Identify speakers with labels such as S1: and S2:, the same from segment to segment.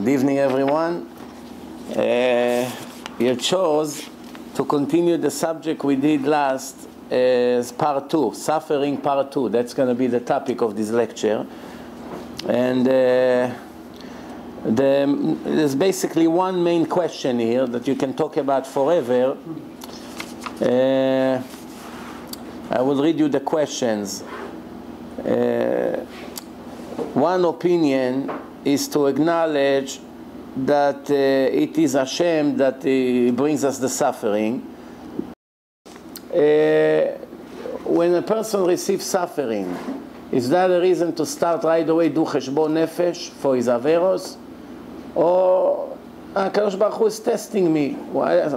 S1: Good evening, everyone. You chose to continue the subject we did last as part 2, suffering part 2. That's going to be the topic of this lecture. And there's basically one main question here that you can talk about forever. I will read you the questions. One opinion is to acknowledge that it is Hashem that brings us the suffering. When a person receives suffering, is that a reason to start right away do cheshbon nefesh for his averos? Or HaKadosh Baruch Hu is testing me.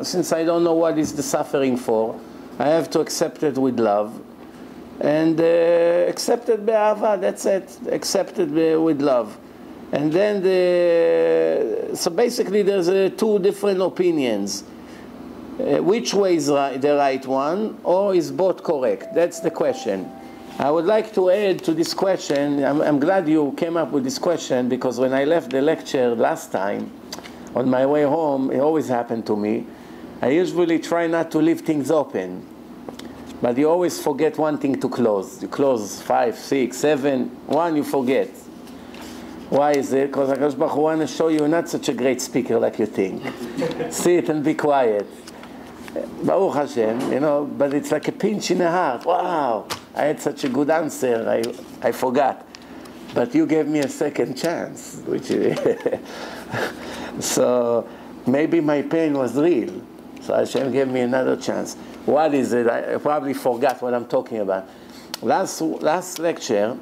S1: Since I don't know what is the suffering for, I have to accept it with love. And accept it be'ahava, that's it. Accept it with love. And then so basically there's two different opinions. Which way is the right one, or is both correct? That's the question. I would like to add to this question, I'm glad you came up with this question, because when I left the lecture last time, on my way home, it always happened to me, I usually try not to leave things open. But you always forget one thing to close. You close 5, 6, 7, 1 you forget. Why is it? Because HaKadosh Baruch Hu wants to show you you're not such a great speaker like you think. Sit and be quiet. Baruch Hashem, you know, but it's like a pinch in the heart. Wow, I had such a good answer, I forgot. But you gave me a second chance. Which so maybe my pain was real. So Hashem gave me another chance. What is it? I probably forgot what I'm talking about. Last lecture,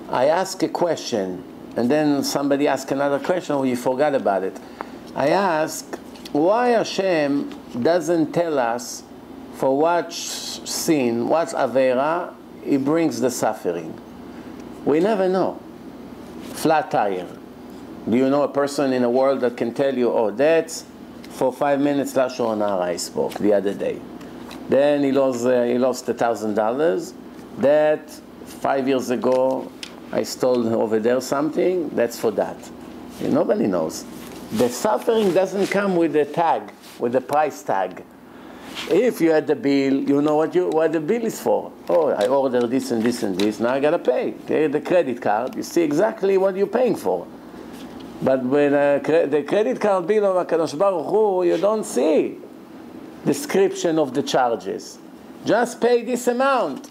S1: I asked a question, and then somebody asked another question, or you forgot about it. I asked, why Hashem doesn't tell us for what sin, what avera, He brings the suffering? We never know. Flat tire. Do you know a person in the world that can tell you, oh, that's for 5 minutes Lashon Hara I spoke the other day. Then he lost $1,000. That 5 years ago I stole over there something. That's for that. Nobody knows. The suffering doesn't come with the tag, with the price tag. If you had the bill, you know what the bill is for. Oh, I ordered this and this and this. Now I gotta pay. Okay, the credit card. You see exactly what you're paying for. But when the credit card bill of HaKadosh Baruch Hu, you don't see description of the charges. Just pay this amount.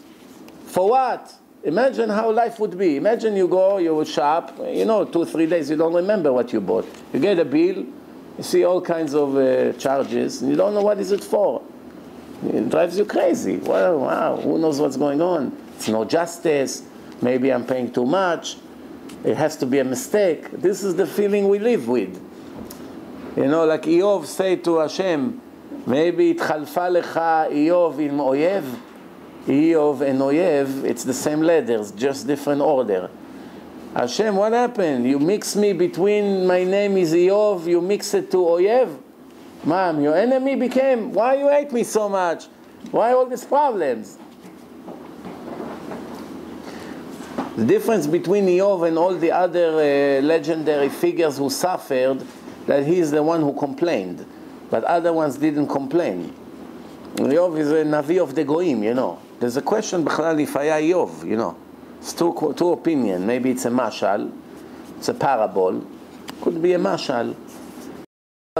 S1: For what? Imagine how life would be. Imagine you go, you would shop, 2, 3 days, you don't remember what you bought. You get a bill, you see all kinds of charges, and you don't know what is it for. It drives you crazy. Well, wow, who knows what's going on? It's no justice. Maybe I'm paying too much. It has to be a mistake. This is the feeling we live with. Like Eov said to Hashem, maybe itchalfa lecha Eov im oyev. Eov and oyev, it's the same letters, just different order. Hashem, what happened? You mix me between my name is Eov, you mix it to oyev? Mom, your enemy became, why you hate me so much? Why all these problems? The difference between Eov and all the other legendary figures who suffered, that he is the one who complained, but other ones didn't complain. Eov is a Navi of the Goyim, There's a question, B'chalal, if I Eov, It's two opinions. Maybe it's a mashal, it's a parable, could be a mashal.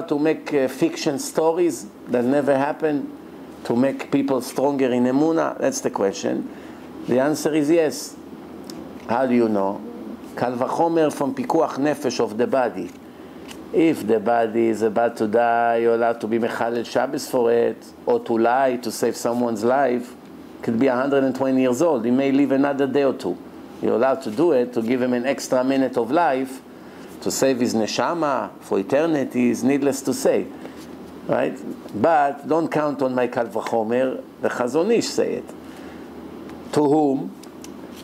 S1: To make fiction stories that never happened, to make people stronger in Emunah, that's the question. The answer is yes. How do you know? Kal vachomer from pikuach nefesh of the body. If the body is about to die, you're allowed to be mechalel Shabbos for it, or to lie to save someone's life. Could be 120 years old. He may live another day or two. You're allowed to do it, to give him an extra minute of life, to save his neshama for eternity, is needless to say. Right? But don't count on my Kal vachomer. The Chazon Ish say it. To whom?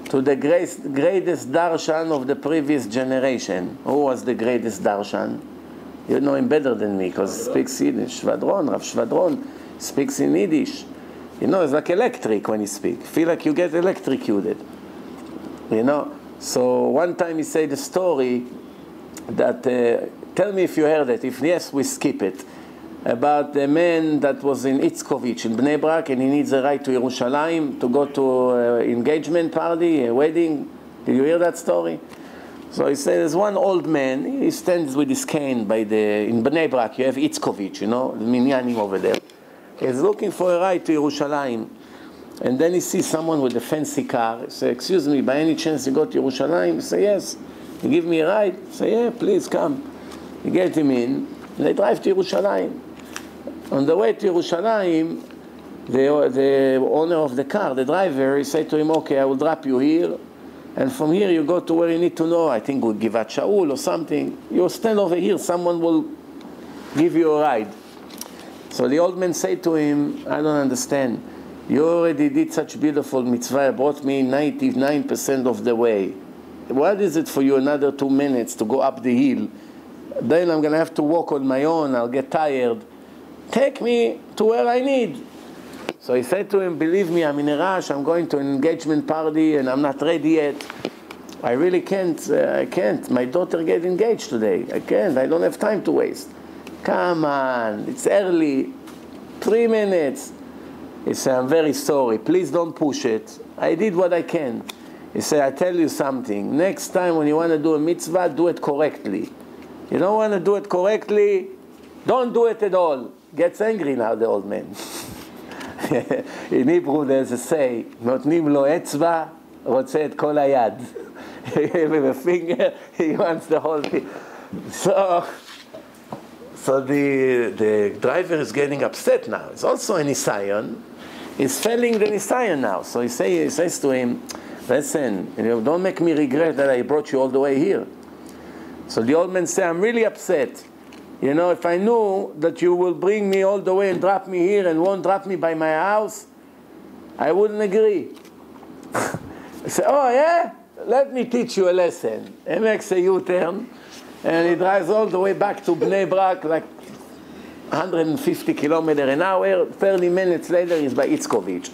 S1: To the greatest darshan of the previous generation. Who was the greatest darshan? You know him better than me, because he speaks Yiddish. Rav Shvadron speaks in Yiddish. It's like electric when you speak. Feel like you get electrocuted. So one time he said the story that, tell me if you heard it. If yes, we skip it. About the man that was in Itzkovich in Bnei Brak, and he needs a ride to Yerushalayim to go to an engagement party, a wedding. Did you hear that story? So he said, there's one old man, he stands with his cane in Bnei Brak, you have Itzkovich, the Minyanim over there. He's looking for a ride to Yerushalayim. And then he sees someone with a fancy car. He says, excuse me, by any chance you go to Yerushalayim? He says, yes. You give me a ride? He says, yeah, please come. You get him in, and they drive to Yerushalayim. On the way to Yerushalayim, the owner of the car, the driver, he said to him, okay, I will drop you here, and from here you go to where you need to know, I think we'll Givat Shaul or something. You stand over here, someone will give you a ride. So the old man said to him, I don't understand. You already did such beautiful mitzvah, brought me 99% of the way. What is it for you another 2 minutes to go up the hill? Then I'm going to have to walk on my own, I'll get tired. Take me to where I need. So he said to him, believe me, I'm in a rush, I'm going to an engagement party and I'm not ready yet. I really can't, I can't. My daughter get engaged today. I can't, I don't have time to waste. Come on, it's early, 3 minutes. He said, I'm very sorry, please don't push it. I did what I can. He said, I tell you something, next time when you want to do a mitzvah, do it correctly. You don't want to do it correctly, don't do it at all. Gets angry now, the old man. In Hebrew there's a say, נותנים לו אצבע, רוצה את כל היד. With a finger, he wants the whole thing. So the driver is getting upset now. It's also a Nisayon. He's failing the Nisayon now. So he says to him, listen, don't make me regret that I brought you all the way here. So the old man said, I'm really upset. If I knew that you will bring me all the way and drop me here and won't drop me by my house, I wouldn't agree. I said, oh yeah? Let me teach you a lesson. He makes a U-turn and he drives all the way back to Bnei Brak, like 150 kilometers an hour. 30 minutes later he's by Itzkovich.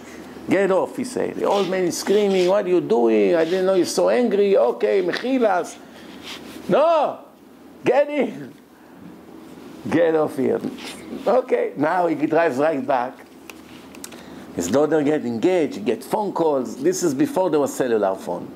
S1: Get off, he said. The old man is screaming, what are you doing? I didn't know you're so angry. Okay, mechilas. No, get in. Get off here. Okay, now he drives right back. His daughter gets engaged, he gets phone calls. This is before there was cellular phone.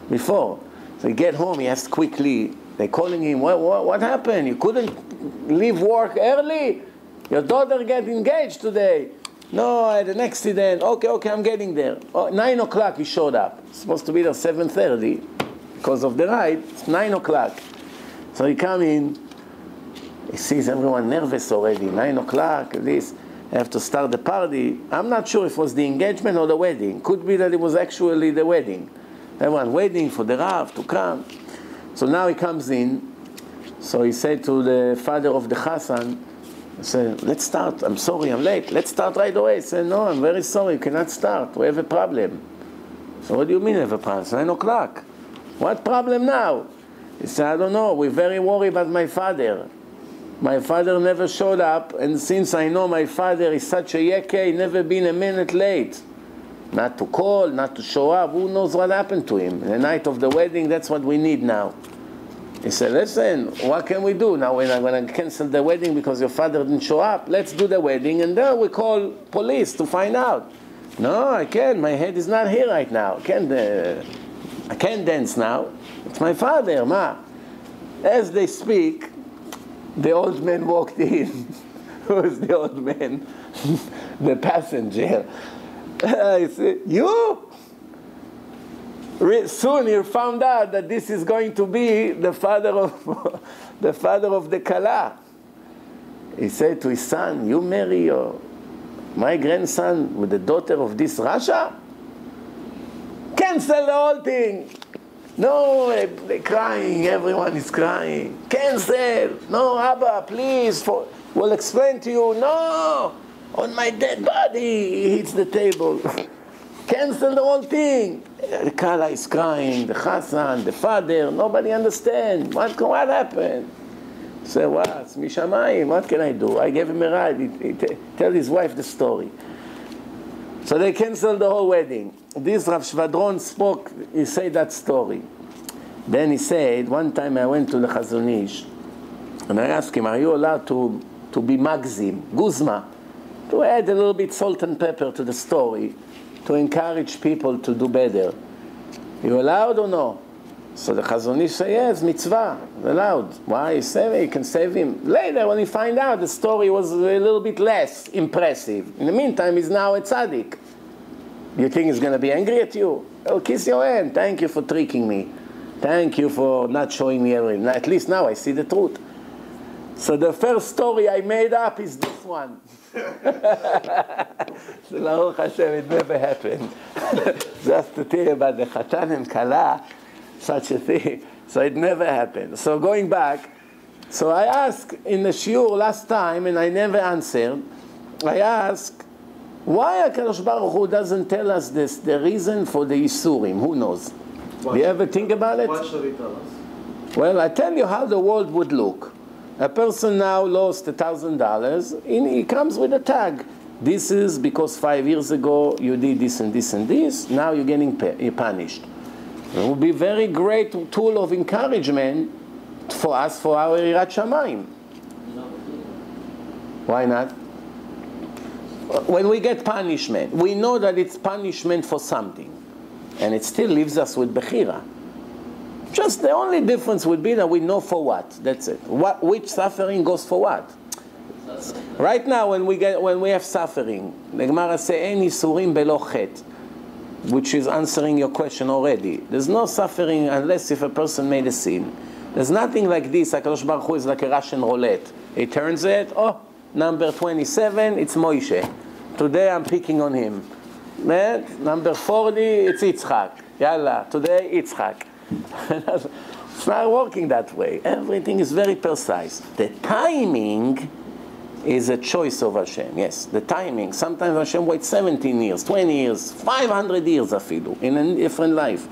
S1: Before. So he get home, he has quickly, they're calling him, what happened? You couldn't leave work early? Your daughter get engaged today. No, I had an accident. Okay, I'm getting there. 9 o'clock he showed up. Supposed to be there 7:30. Because of the ride, it's 9 o'clock. So he come in, he sees everyone nervous already, 9 o'clock, this, I have to start the party. I'm not sure if it was the engagement or the wedding. Could be that it was actually the wedding. Everyone waiting for the Rav to come. So now he comes in, so he said to the father of the Chassan, he said, let's start, I'm sorry, I'm late, let's start right away. He said, no, I'm very sorry, you cannot start, we have a problem. So what do you mean have a problem? It's 9 o'clock. What problem now? He said, I don't know, we're very worried about my father. My father never showed up, and since I know my father is such a yeke, he never been a minute late. Not to call, not to show up, who knows what happened to him? The night of the wedding, that's what we need now. He said, listen, what can we do? Now we're going to cancel the wedding because your father didn't show up. Let's do the wedding, and then we call police to find out. No, I can't, my head is not here right now. I can't dance now. It's my father, ma. As they speak, the old man walked in. Who's the old man? The passenger. I said, you? Soon he found out that this is going to be the father of the Kala. He said to his son, you marry my grandson with the daughter of this Rasha? Cancel the whole thing. No, they're crying, everyone is crying. Cancel. No, Abba, please, we'll explain to you. No, on my dead body, he hits the table. Cancel the whole thing. The Kala is crying, the Chassan, the father, nobody understands. What happened? Say, what? It's Mishamayim, what can I do? I gave him a ride. He tell his wife the story. So they canceled the whole wedding. This Rav Shvadron spoke, he said that story. Then he said, one time I went to the Chazon Ish, and I asked him, are you allowed to be magzim, guzma, to add a little bit salt and pepper to the story, to encourage people to do better? You allowed or no? So the Chazon Ish said, yes, mitzvah, allowed. Why? You can save him. Later, when he find out, the story was a little bit less impressive. In the meantime, he's now a tzaddik. You think he's going to be angry at you? Oh, kiss your hand. Thank you for tricking me. Thank you for not showing me everything. At least now I see the truth. So the first story I made up is this one. So Baruch Hashem, it never happened. Just to tell you about the Chatan and Kala, such a thing. So it never happened. So going back, so I asked in the shiur last time, and I never answered. I asked, why HaKadosh Baruch Hu doesn't tell us this, the reason for the Yisurim? Who knows? Do you ever think about it?
S2: Why should he tell us?
S1: Well, I tell you how the world would look. A person now lost $1,000, and he comes with a tag. This is because 5 years ago you did this and this and this, now you're getting punished. It would be a very great tool of encouragement for us, for our Yirat Shamayim. Why not? When we get punishment, we know that it's punishment for something, and it still leaves us with Bechira. Just the only difference would be that we know for what. That's it. Which suffering goes for what? Right now, when we have suffering, the Gemara says, "Ein yisurim belo chet," which is answering your question already. There's no suffering unless if a person made a sin. There's nothing like this. HaKadosh Baruch Hu is like a Russian roulette. He turns it. Oh, number 27, it's Moshe. Today I'm picking on him. Number 40, it's Yitzchak. Yalla, today Yitzchak. It's not working that way. Everything is very precise. The timing is a choice of Hashem. Yes, the timing. Sometimes Hashem waits 17 years, 20 years, 500 years afilu, in a different life.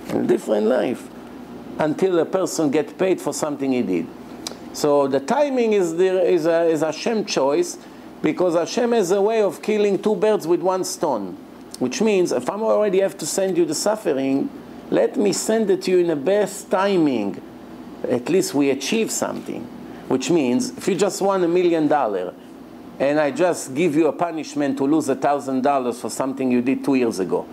S1: In a different life. Until a person gets paid for something he did. So the timing is Hashem's choice, because Hashem has a way of killing two birds with one stone. Which means, if I already have to send you the suffering, let me send it to you in the best timing. At least we achieve something. Which means, if you just won $1 million, and I just give you a punishment to lose $1,000 for something you did 2 years ago.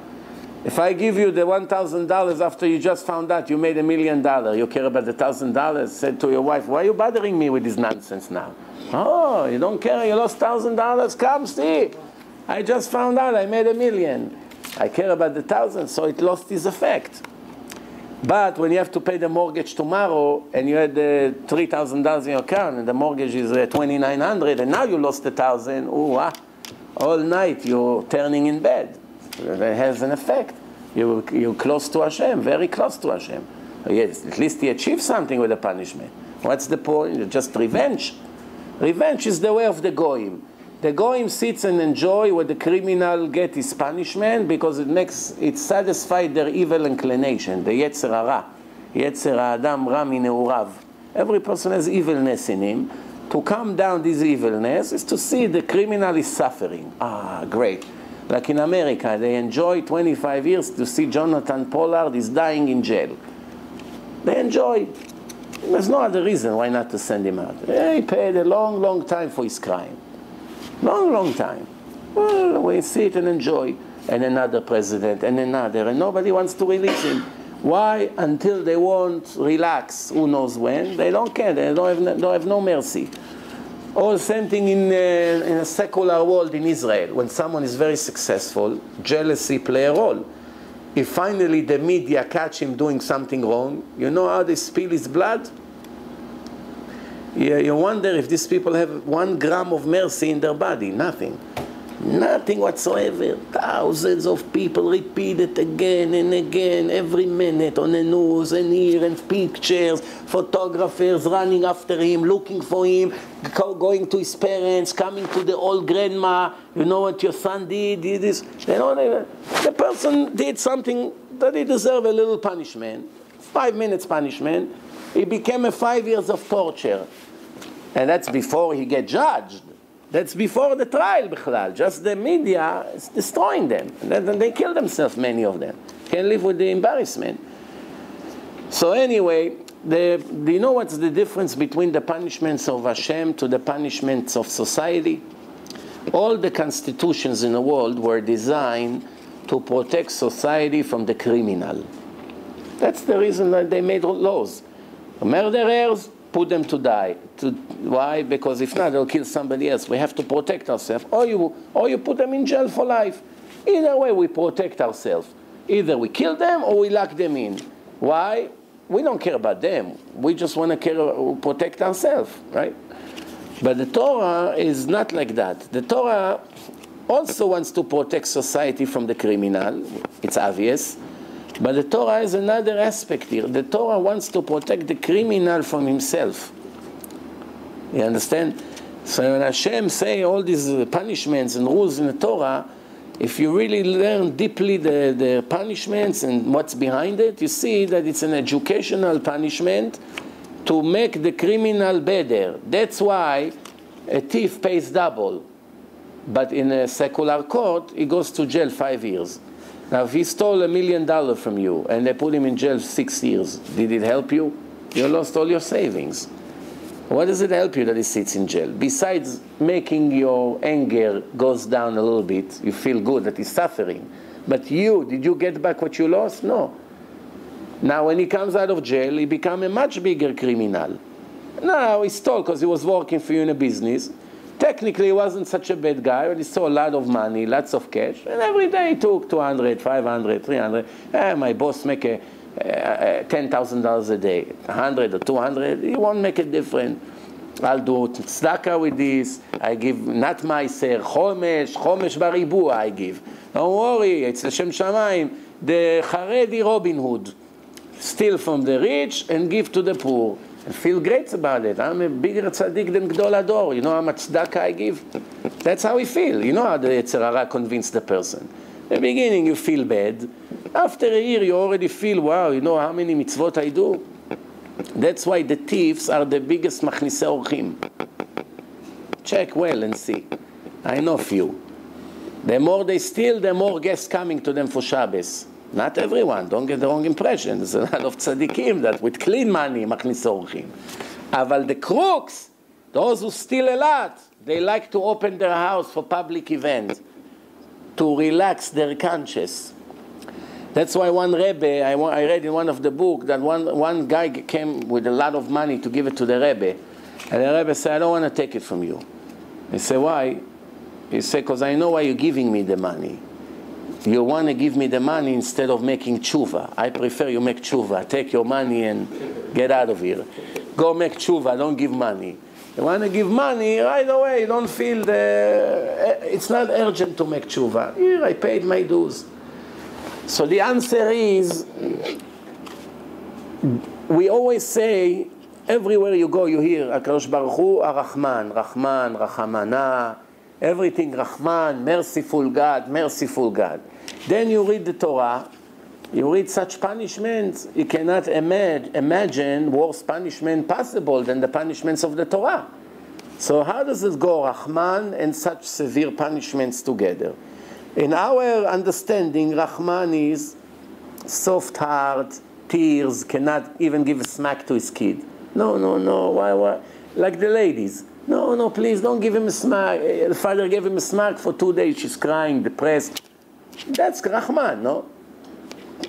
S1: If I give you the $1,000 after you just found out you made $1 million, you care about the $1,000? Said to your wife, why are you bothering me with this nonsense now? Oh, you don't care, you lost $1,000? Come see. I just found out I made $1 million. I care about the 1,000, so it lost its effect. But when you have to pay the mortgage tomorrow, and you had $3,000 in your account, and the mortgage is $2,900, and now you lost 1,000, all night you're turning in bed. It has an effect. You're close to Hashem, very close to Hashem. Yes, at least he achieved something with the punishment. What's the point? Just revenge. Revenge is the way of the Goyim. The Goyim sits and enjoy what the criminal get his punishment, because it satisfies their evil inclination, the Yetzer Hara. Yetzer Adam Ra Mineurav. Every person has evilness in him. To calm down this evilness is to see the criminal is suffering. Ah, great. Like in America, they enjoy 25 years to see Jonathan Pollard is dying in jail. They enjoy. There's no other reason why not to send him out. He paid a long, long time for his crime. Long, long time. Well, we sit and enjoy. And another president, and another, and nobody wants to release him. Why? Until they won't relax, who knows when. They don't care, they don't have no mercy. Or same thing in a secular world in Israel. When someone is very successful, jealousy play a role. If finally the media catch him doing something wrong, you know how they spill his blood? You wonder if these people have 1 gram of mercy in their body. Nothing. Nothing whatsoever. Thousands of people repeat it again and again, every minute on the news and here, and pictures, photographers running after him, looking for him, going to his parents, coming to the old grandma. You know what your son did? This. You know, the person did something that he deserved a little punishment, 5 minutes punishment. He became 5 years of torture. And that's before he get judged. That's before the trial, bichlal. Just the media is destroying them. And then they kill themselves, many of them. Can't live with the embarrassment. So anyway, do you know what's the difference between the punishments of Hashem to the punishments of society? All the constitutions in the world were designed to protect society from the criminal. That's the reason that they made laws. Murderers, put them to die. Why? Because if not, they'll kill somebody else. We have to protect ourselves. Or you put them in jail for life. Either way, we protect ourselves. Either we kill them or we lock them in. Why? We don't care about them. We just want to protect ourselves, right? But the Torah is not like that. The Torah also wants to protect society from the criminal. It's obvious. But the Torah has another aspect here. The Torah wants to protect the criminal from himself. You understand? So when Hashem say all these punishments and rules in the Torah, if you really learn deeply the punishments and what's behind it, you see that it's an educational punishment to make the criminal better. That's why a thief pays double. But in a secular court, he goes to jail 5 years. Now, if he stole $1 million from you and they put him in jail 6 years, did it help you? You lost all your savings. What does it help you that he sits in jail? Besides making your anger goes down a little bit, you feel good that he's suffering. But did you get back what you lost? No. Now, when he comes out of jail, he becomes a much bigger criminal. Now, he stole because he was working for you in a business. Technically, he wasn't such a bad guy, but he stole a lot of money, lots of cash, and every day he took 200, 500, 300. My boss make $10,000 a day, 100 or 200, he won't make a difference. I'll do tzedakah with this, I give not meiser, chomesh baribu I give. Don't worry, it's Hashem Shamayim, the Haredi Robin Hood. Steal from the rich and give to the poor. And feel great about it. I'm a bigger tzaddik than Gdol Ador. You know how much tzedakah I give? That's how we feel. You know how the Yetzer Hara convinced the person. In the beginning you feel bad. After a year you already feel, wow, you know how many mitzvot I do? That's why the thieves are the biggest machnise orchim. Check well and see. I know few. The more they steal, the more guests coming to them for Shabbos. Not everyone, don't get the wrong impression. There's a lot of tzaddikim that with clean money, machnis orchim. But the crooks, those who steal a lot, they like to open their house for public events, to relax their conscience. That's why one Rabbi, I read in one of the books, that one guy came with a lot of money to give it to the Rabbi. And the Rabbi said, I don't want to take it from you. He said, why? He said, because I know why you're giving me the money. You want to give me the money instead of making tshuva. I prefer you make tshuva. Take your money and get out of here. Go make tshuva, don't give money. You want to give money, right away, you don't feel it's not urgent to make tshuva. Here, I paid my dues. So the answer is, we always say, everywhere you go, you hear, HaKadosh Baruch Hu, Rahman, Rahman, Rahamana, everything Rahman, merciful God, merciful God. Then you read the Torah, you read such punishments, you cannot imagine worse punishment possible than the punishments of the Torah. So how does it go, Rahman and such severe punishments together? In our understanding, Rahman is soft heart, tears, cannot even give a smack to his kid. No, why? Like the ladies. No, please don't give him a smack. The father gave him a smack for 2 days. She's crying, depressed. That's Rahman, no?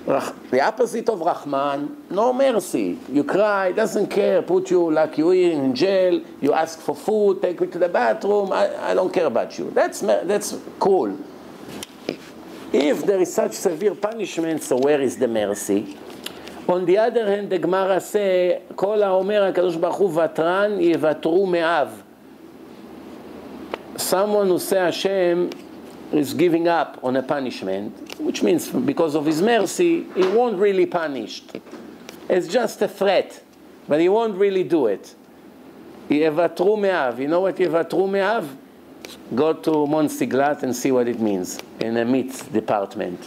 S1: The opposite of Rahman, no mercy. You cry, doesn't care, put you like you in jail, you ask for food, take me to the bathroom, I don't care about you. That's cool. If there is such severe punishment, so where is the mercy? On the other hand, the Gemara say, Kol ha'omer HaKadosh Baruch Hu vatran yevatru me'av. Someone who say Hashem is giving up on a punishment, which means because of his mercy, he won't really punish. It's just a threat, but he won't really do it. Yevatru me'av. You know what yevatru me'av? Go to Mont Siglat and see what it means in a meat department.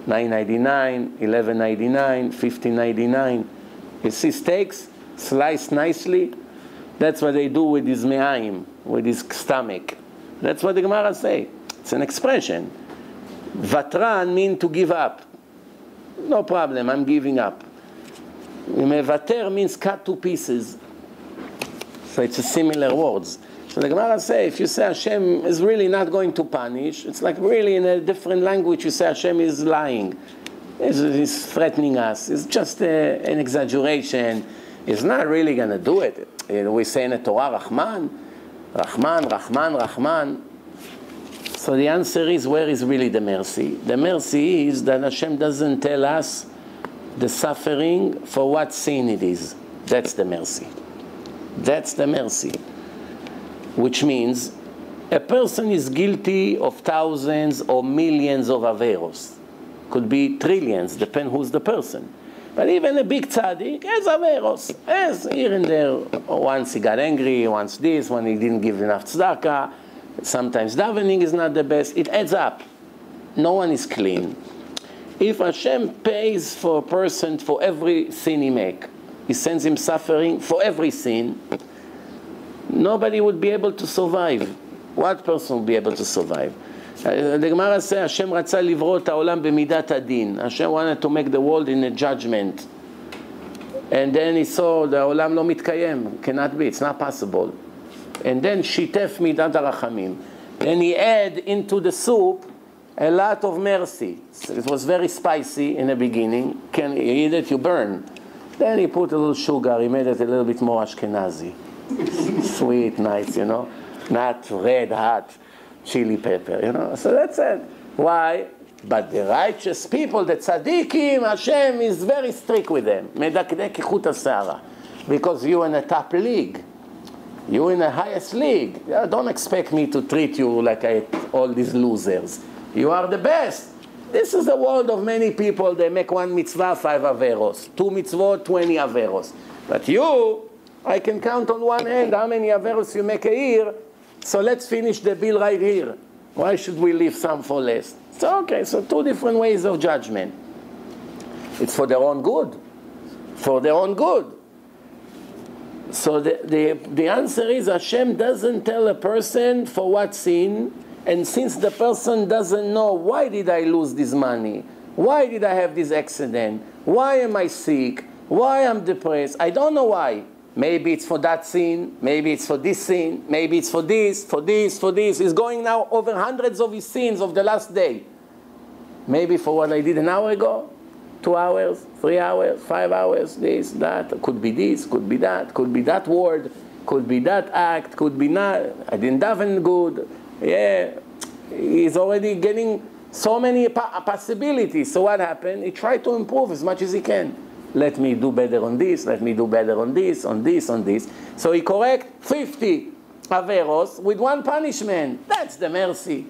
S1: $9.99, $11.99, $15.99. You see steaks sliced nicely? That's what they do with his me'aim, with his stomach. That's what the Gemara say. It's an expression. Vatran means to give up. No problem, I'm giving up. Mevater means cut to pieces. So it's a similar words. So the Gemara say, if you say Hashem is really not going to punish, it's like really in a different language you say Hashem is lying. He's threatening us. It's just an exaggeration. He's not really going to do it. We say in the Torah, Rahman, Rahman, Rahman, Rahman. So the answer is, where is really the mercy? The mercy is that Hashem doesn't tell us the suffering for what sin it is. That's the mercy. That's the mercy. Which means a person is guilty of thousands or millions of averos. Could be trillions, depend who's the person. But even a big tzaddik has averos. Has here and there. Once he got angry, once this, when he didn't give enough tzedakah. Sometimes davening is not the best. It adds up. No one is clean. If Hashem pays for a person for every sin he makes, he sends him suffering for every sin, nobody would be able to survive. What person would be able to survive? The Gemara says, Hashem רצה לברוא את העולם במידת הדין. Hashem wanted to make the world in a judgment. And then he saw the העולם לא מתקיים. Cannot be, it's not possible. And then שיתף מידת הרחמים. Then he add into the soup a lot of mercy. It was very spicy in the beginning. Can you eat it? You burn. Then he put a little sugar. He made it a little bit more Ashkenazi. Sweet, nice, you know. Not red, hot chili pepper, you know. So that's it. Why? But the righteous people, the tzaddikim, Hashem is very strict with them. מדקדק כחוט השערה. Because you're in a top league. You're in the highest league. Don't expect me to treat you like all these losers. You are the best. This is the world of many people. They make one mitzvah, 5 averos. 2 mitzvot, 20 averos. But you, I can count on one hand how many averos you make a year. So let's finish the bill right here. Why should we leave some for less? So okay, so 2 different ways of judgment. It's for their own good. For their own good. So the answer is Hashem doesn't tell a person for what sin, and since the person doesn't know, why did I lose this money? Why did I have this accident? Why am I sick? Why I'm depressed? I don't know why. Maybe it's for that sin, maybe it's for this sin, maybe it's for this, for this, for this. He's going now over hundreds of his sins of the last day. Maybe for what I did an hour ago, 2 hours, 3 hours, 5 hours, this, that. Could be this, could be that word, could be that act, could be not. I didn't daven good. Yeah, he's already getting so many possibilities. So what happened? He tried to improve as much as he can. Let me do better on this, let me do better on this, on this, on this. So he correct 50 averos with 1 punishment. That's the mercy.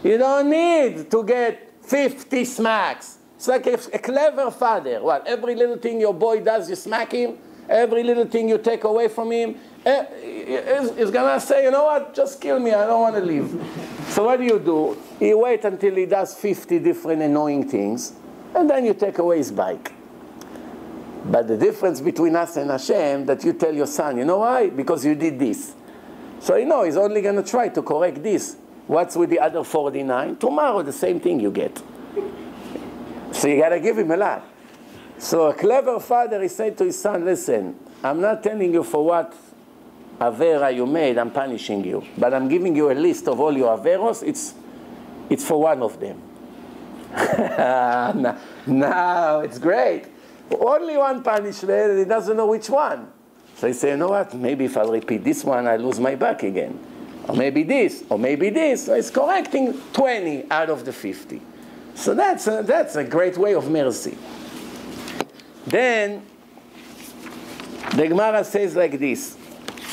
S1: You don't need to get 50 smacks. It's like a clever father. What? Every little thing your boy does, you smack him. Every little thing you take away from him, he's going to say, you know what, just kill me, I don't want to live. So what do? You wait until he does 50 different annoying things, and then you take away his bike. But the difference between us and Hashem, that you tell your son, you know why? Because you did this. So you know, he's only going to try to correct this. What's with the other 49? Tomorrow, the same thing you get. So you got to give him a lot. So a clever father, he said to his son, listen, I'm not telling you for what avera you made, I'm punishing you. But I'm giving you a list of all your averos, it's for one of them. Now, it's great. Only one punishment, and he doesn't know which one. So he said, you know what, maybe if I'll repeat this one, I lose my back again. Or maybe this, or maybe this. So he's correcting 20 out of the 50. So that's a great way of mercy. Then, the Gemara says like this.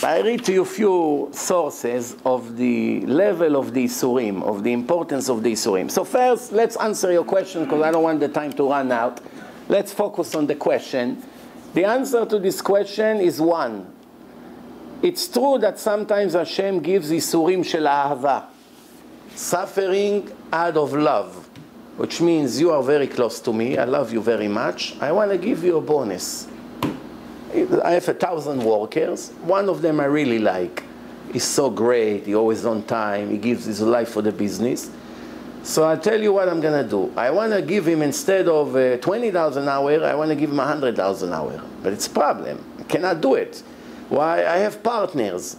S1: I read to you a few sources of the level of the Isurim, of the importance of the Isurim. So first, let's answer your question, because I don't want the time to run out. Let's focus on the question. The answer to this question is 1. It's true that sometimes Hashem gives Isurim shel ahava, suffering out of love. Which means you are very close to me, I love you very much, I want to give you a bonus. I have 1,000 workers, one of them I really like. He's so great, he's always on time, he gives his life for the business. So I'll tell you what I'm going to do. I want to give him, instead of $20 an hour, I want to give him $100 an hour. But it's a problem. I cannot do it. Why? I have partners.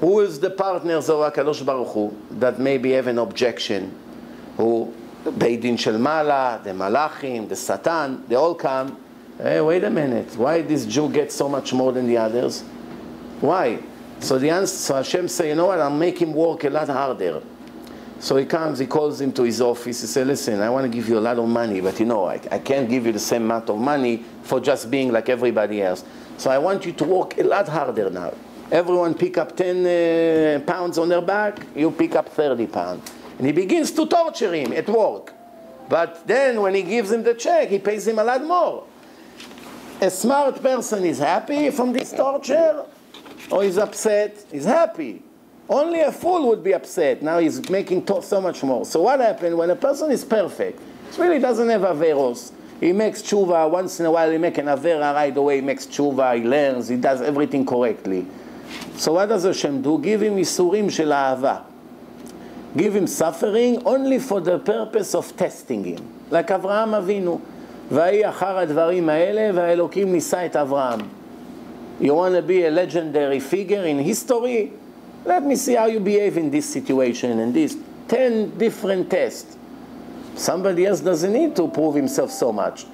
S1: Who is the partners of HaKadosh Baruch Hu that maybe have an objection? Who? Beit Din Shel Mala, the Malachim, the Satan, they all come. Hey, wait a minute. Why this Jew gets so much more than the others? Why? So the answer, so Hashem say, you know what, I'll make him work a lot harder. So he comes, he calls him to his office, he says, listen, I want to give you a lot of money, but you know, I can't give you the same amount of money for just being like everybody else. So I want you to work a lot harder now. Everyone pick up 10 pounds on their back, you pick up 30 pounds. And he begins to torture him at work. But then when he gives him the check, he pays him a lot more. A smart person is happy from this torture, or is upset? He's happy. Only a fool would be upset. Now he's making so much more. So what happens when a person is perfect? He really doesn't have averos. He makes tshuva. Once in a while he makes an avera right away. He makes tshuva. He learns. He does everything correctly. So what does Hashem do? Give him isurim shel ahava. Give him suffering only for the purpose of testing him. Like Avraham Avinu. ויהי אחר הדברים האלה והאלוקים ניסה את אברהם. You want to be a legendary figure in history? Let me see how you behave in this situation and this. 10 different tests. Somebody else doesn't need to prove himself so much.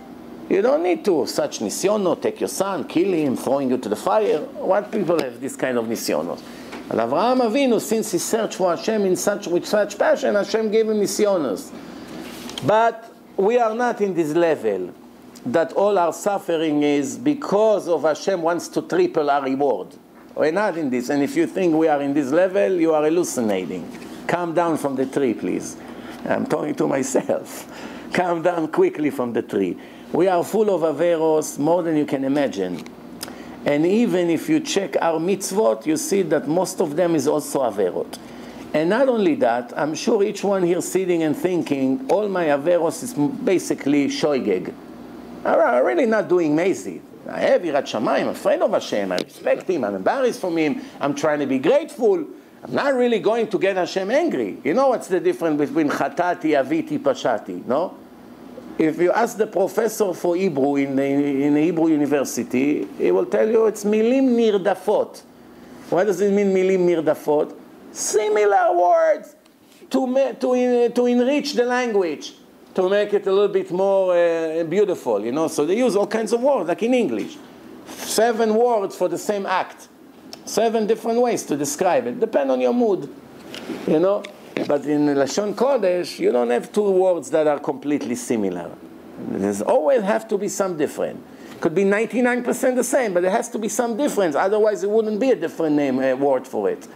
S1: You don't need to. Such nisyono, take your son, kill him, throwing you to the fire. What people have this kind of nisyonos? And Avraham Avinu, since he searched for Hashem with such passion, Hashem gave him nisyonos. But we are not in this level that all our suffering is because of Hashem wants to triple our reward. We're not in this. And if you think we are in this level, you are hallucinating. Come down from the tree, please. I'm talking to myself. Come down quickly from the tree. We are full of averos, more than you can imagine. And even if you check our mitzvot, you see that most of them is also averot. And not only that, I'm sure each one here sitting and thinking, all my averos is basically shoigeg. I'm really not doing mazy. I have Yirat Shamayim, I'm afraid of Hashem, I respect him, I'm embarrassed from him, I'm trying to be grateful. I'm not really going to get Hashem angry. You know what's the difference between Chatati, Aviti, Pashati, no? If you ask the professor for Hebrew in the Hebrew university, he will tell you it's milim nirdafot. What does it mean, milim nirdafot? Similar words to enrich the language, to make it a little bit more beautiful, you know. So they use all kinds of words, like in English. 7 words for the same act. 7 different ways to describe it. Depend on your mood, you know. But in Lashon Kodesh, you don't have 2 words that are completely similar. There's always have to be some different. Could be 99% the same, but there has to be some difference. Otherwise, it wouldn't be a different word for it.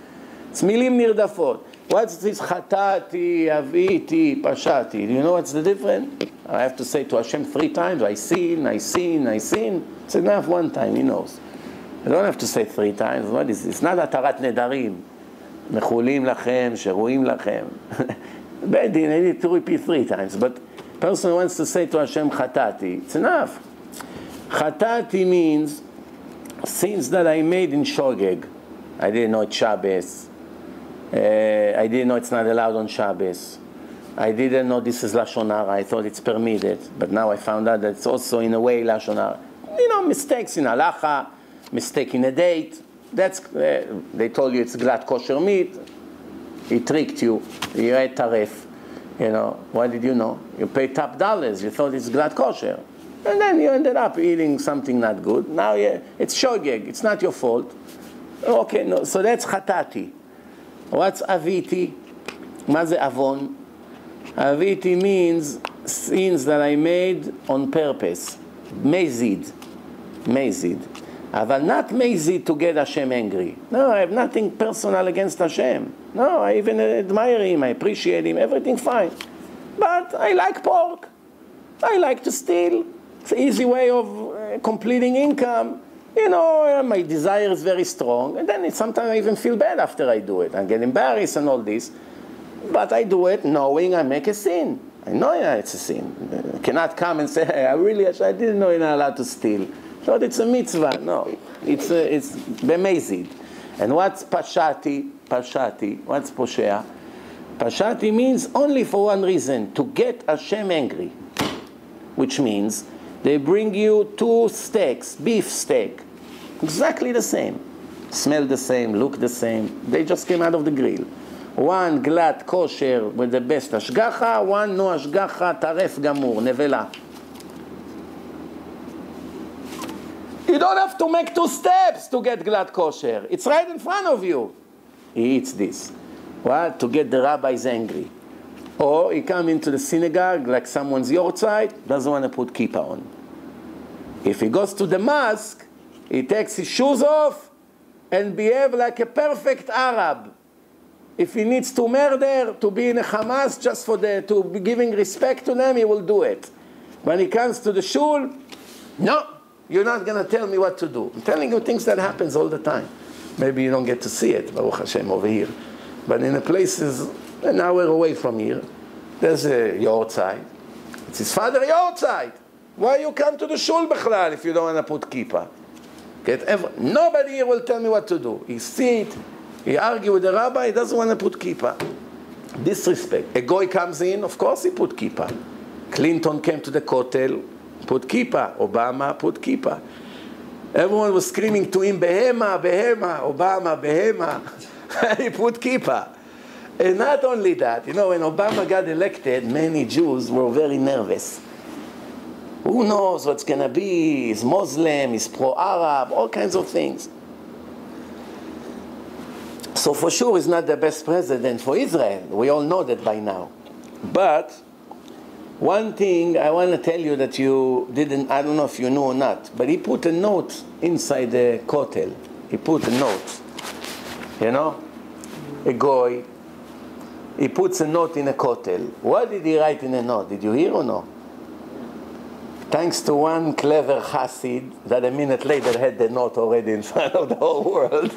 S1: It's milim nirdafot. What's this chatati, aviti, pashati? Do you know what's the difference? I have to say to Hashem 3 times, I sin, I sin, I sin. It's enough 1 time, he knows. I don't have to say 3 times. What is this? It's not atarat nedarim. Mechulim lachem, sheruim lachem. Bad din, I need to repeat 3 times. But person wants to say to Hashem chatati. It's enough. Chatati means sins that I made in shogeg. I didn't know it's Shabbos. I didn't know it's not allowed on Shabbos. I didn't know this is Lashon Hara. I thought it's permitted. But now I found out that it's also in a way Lashon Hara. You know, mistakes in halacha, mistake in a date. That's, they told you it's glad kosher meat. He tricked you. You ate taref. You know, what did you know? You paid top dollars. You thought it's glad kosher. And then you ended up eating something not good. Now it's shogeg. It's not your fault. Okay, no. So that's chatati. What's aviti? Maze avon? Aviti means sins that I made on purpose. Mezid. Mezid. But not mezid to get Hashem angry. No, I have nothing personal against Hashem. No, I even admire him, I appreciate him, everything fine. But I like pork. I like to steal. It's an easy way of completing income. You know, my desire is very strong. And then sometimes I even feel bad after I do it. I get embarrassed and all this. But I do it knowing I make a sin. I know it's a sin. I cannot come and say, hey, I didn't know you're not allowed to steal. But it's a mitzvah. No, it's bemezid. And what's pashati? Pashati. What's poshea? Pashati means only for one reason, to get Hashem angry. Which means they bring you 2 steaks, beef steak, exactly the same. Smell the same, look the same. They just came out of the grill. One glad kosher with the best ashgacha, one no ashgacha, taref gamur, nevela. You don't have to make 2 steps to get glad kosher. It's right in front of you. He eats this. What? To get the rabbis angry. Or he come into the synagogue like someone's yortzeit, doesn't want to put kippah on. If he goes to the mosque, he takes his shoes off and behave like a perfect Arab. If he needs to murder, to be in a Hamas just for to be giving respect to them, he will do it. When he comes to the shul, no, you're not going to tell me what to do. I'm telling you things that happens all the time. Maybe you don't get to see it, Baruch Hashem, over here. But in the places an hour away from here, there's a yortzeit. It's his father yortzeit. Why you come to the shul bechlal if you don't want to put kippah? Nobody here will tell me what to do. He sit, he argue with the rabbi, he doesn't want to put kippah. Disrespect. A goy comes in, of course he put kippah. Clinton came to the kotel, put kippah. Obama put kippah. Everyone was screaming to him, behema, behema, Obama, behema. He put kippah. And not only that, when Obama got elected, many Jews were very nervous. Who knows what's going to be? He's Muslim, he's pro-Arab, all kinds of things. So for sure he's not the best president for Israel. We all know that by now. But one thing I want to tell you that you didn't, I don't know if you know or not, but he put a note inside the kotel. He put a note. A goy. He puts a note in a kotel. What did he write in a note? Did you hear or no? Thanks to one clever Hasid that a minute later had the note already in front of the whole world.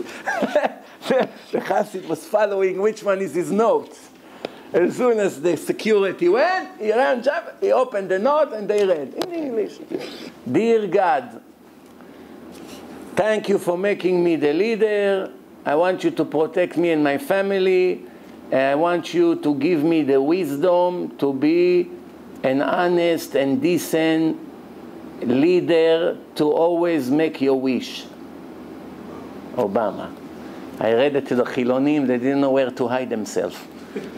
S1: The Hasid was following which one is his note. As soon as the security went, he ran, he opened the note and they read in English. Dear God, thank you for making me the leader. I want you to protect me and my family. I want you to give me the wisdom to be an honest and decent leader, to always make your wish. Obama. I read it to the Chilonim, they didn't know where to hide themselves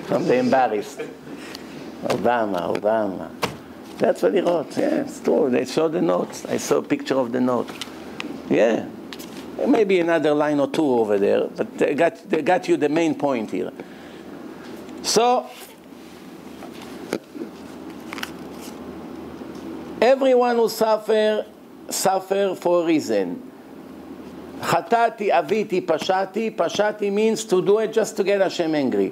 S1: from the embarrassed. Obama. That's what he wrote. Yeah, it's true. They showed the notes. I saw a picture of the note. Yeah. Maybe another line or 2 over there, but they got you the main point here. So, everyone who suffer for a reason. Chatati, aviti, pashati. Pashati means to do it just to get Hashem angry.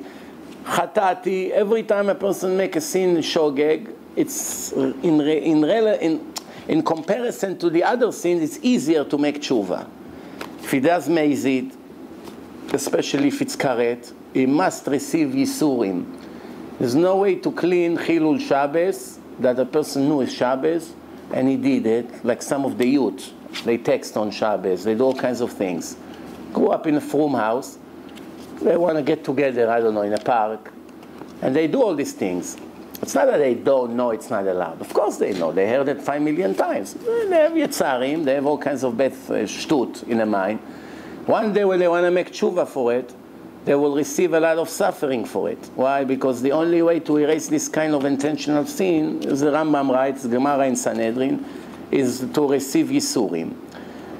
S1: Chatati, every time a person makes a sin, shogeg, it's in comparison to the other sins, it's easier to make tshuva. If he does meizit, especially if it's karet, he must receive yisurim. There's no way to clean chilul Shabbos that a person knew is Shabbos and he did it, like some of the youth. They text on Shabbos, they do all kinds of things. Grew up in a frum house, they want to get together, I don't know, in a park, and they do all these things. It's not that they don't know it's not allowed. Of course they know, they heard it 5 million times. They have yetzarim, they have all kinds of bad shtut in their mind. One day when they want to make tshuva for it, they will receive a lot of suffering for it. Why? Because the only way to erase this kind of intentional sin, as the Rambam writes, Gemara in Sanhedrin, is to receive Yisurim.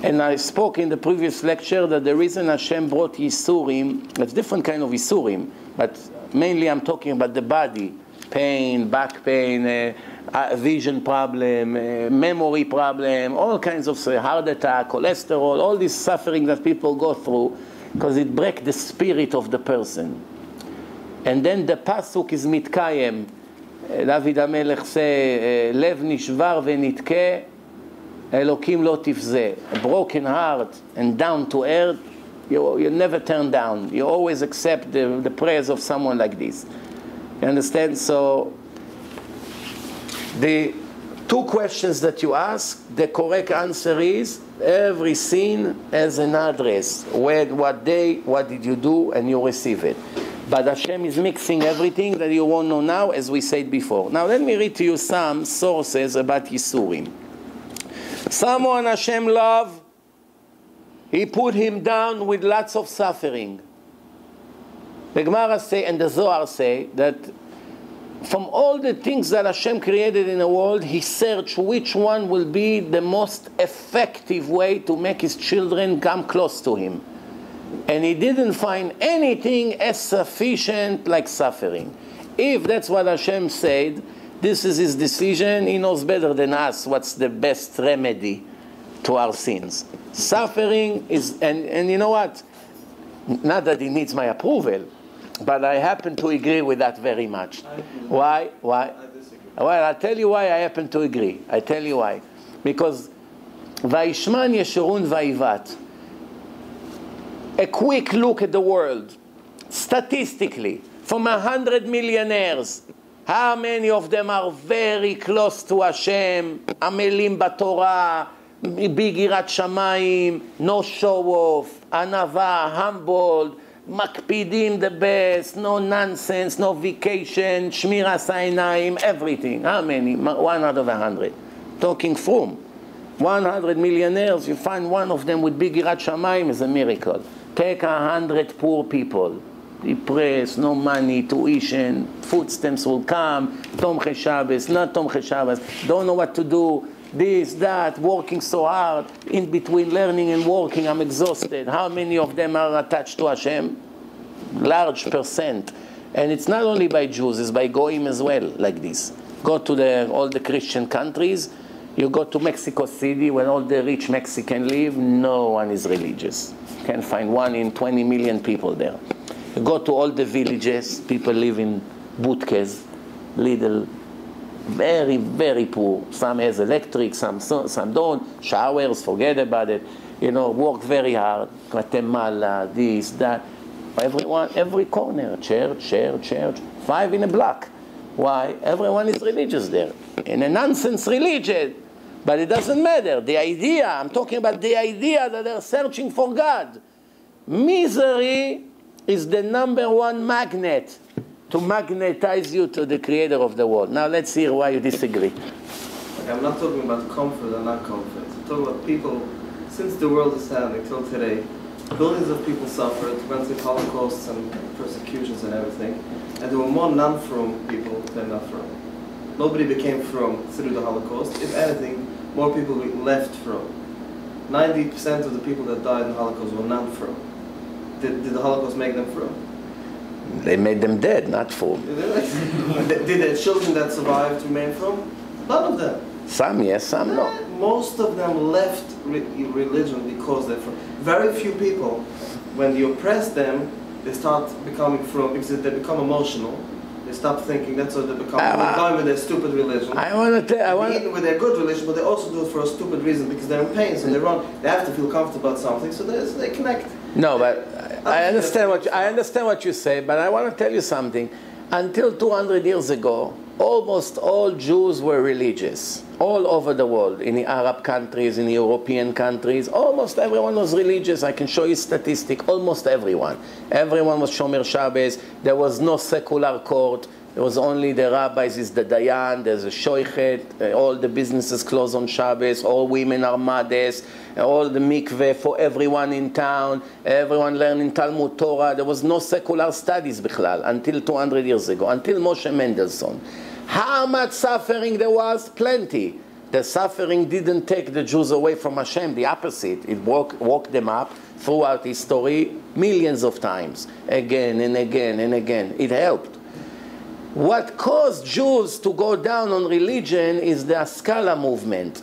S1: And I spoke in the previous lecture that the reason Hashem brought Yisurim, it's different kind of Yisurim, but mainly I'm talking about the body, pain, back pain, vision problem, memory problem, all kinds of heart attack, cholesterol, all this suffering that people go through, because it breaks the spirit of the person. And then the pasuk is mitkayem. David HaMelech say, Lev nishvar v'nitke, Elokim lo tifzeh. A broken heart and down to earth, you never turn down. You always accept the prayers of someone like this. You understand? So, the 2 questions that you ask, the correct answer is, every sin has an address. When, what day, what did you do, and you receive it. But Hashem is mixing everything that you won't know now, as we said before. Now let me read to you some sources about Yisurim. Someone Hashem loved, He put him down with lots of suffering. The Gemara say, and the Zohar say, that from all the things that Hashem created in the world, He searched which one will be the most effective way to make His children come close to Him. And He didn't find anything as sufficient like suffering. If that's what Hashem said, this is His decision. He knows better than us what's the best remedy to our sins. Suffering is, and you know what? Not that He needs my approval, but I happen to agree with that very much. Why? I disagree. Well, I'll tell you why I happen to agree. I tell you why. Because Vaishman Yeshurun Vaivat. A quick look at the world. Statistically, from 100 millionaires, how many of them are very close to Hashem, amelim b'Torah, big yirat shamayim, no show-off, anava, humbled, makpidim the best, no nonsense, no vacation, shmiras einayim, everything. How many? 1 out of 100. Talking from 100 millionaires, you find one of them with big yirat shamayim is a miracle. Take 100 poor people, depressed, no money, tuition, food stamps will come, Tomchei Shabbos, not Tomchei Shabbos, don't know what to do, this, that, working so hard, in between learning and working, I'm exhausted. How many of them are attached to Hashem? Large percent. And it's not only by Jews, it's by Goyim as well, like this. Go to all the Christian countries, you go to Mexico City, where all the rich Mexicans live, no one is religious. You can find 1 in 20 million people there. You go to all the villages, people live in budkes, little, very, very poor. Some has electric, some don't. Showers, forget about it. You know, work very hard. Guatemala, this, that. Everyone, every corner, church. 5 in a block. Why? Everyone is religious there. In a nonsense religion. But it doesn't matter. The idea, I'm talking about the idea that they're searching for God. Misery is the #1 magnet to magnetize you to the creator of the world. Now let's hear why you disagree.
S2: I'm not talking about comfort and not comfort. I'm talking about people, since the world is standing till today, billions of people suffered, went through holocausts and persecutions and everything, and there were more non-from people than not from. Nobody became from through the Holocaust. If anything, more people left from. 90% of the people that died in the Holocaust were not from. Did the Holocaust make them from?
S1: They made them dead, not from.
S2: Did the children that survived remain from? None of them.
S1: Some yes, some no.
S2: Most of them left religion because they're from. Very few people, when you oppress them, they start becoming from, because they become emotional. They stop thinking, that's what they become. They're going with their stupid religion. Even with their good religion, but they also do it for a stupid reason because they're in pain, so they run. They have to feel comfortable about something, so they connect.
S1: No, but I understand what you say, but I want to tell you something. Until 200 years ago, almost all Jews were religious, all over the world, in the Arab countries, in the European countries. Almost everyone was religious. I can show you statistics. Almost everyone. Everyone was Shomer Shabbos. There was no secular court. There was only the rabbis, is the dayan, there's a shoichet, all the businesses close on Shabbos, all women are mothers, all the mikveh for everyone in town, everyone learning Talmud Torah. There was no secular studies bichlal until 200 years ago, until Moshe Mendelssohn. How much suffering there was? Plenty. The suffering didn't take the Jews away from Hashem, the opposite. It woke them up throughout history millions of times, again and again and again. It helped. What caused Jews to go down on religion is the Haskalah movement.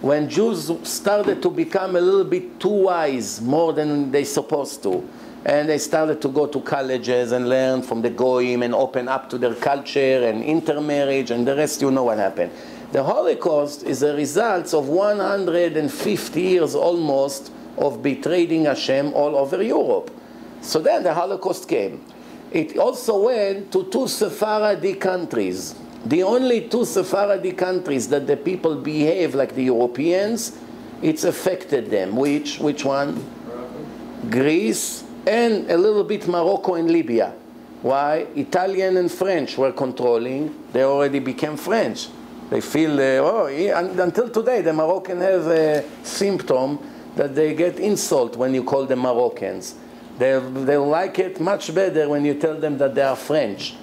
S1: When Jews started to become a little bit too wise, more than they supposed to, and they started to go to colleges and learn from the Goyim and open up to their culture and intermarriage and the rest, you know what happened. The Holocaust is a result of 150 years almost of betraying Hashem all over Europe. So then the Holocaust came. It also went to 2 Sephardi countries. The only 2 Sephardi countries that the people behave like the Europeans, it's affected them. Which one?
S2: Morocco.
S1: Greece and a little bit Morocco and Libya. Why? Italian and French were controlling. They already became French. They feel, until today, the Moroccan have a symptom that they get insult when you call them Moroccans. They like it much better when you tell them that they are French.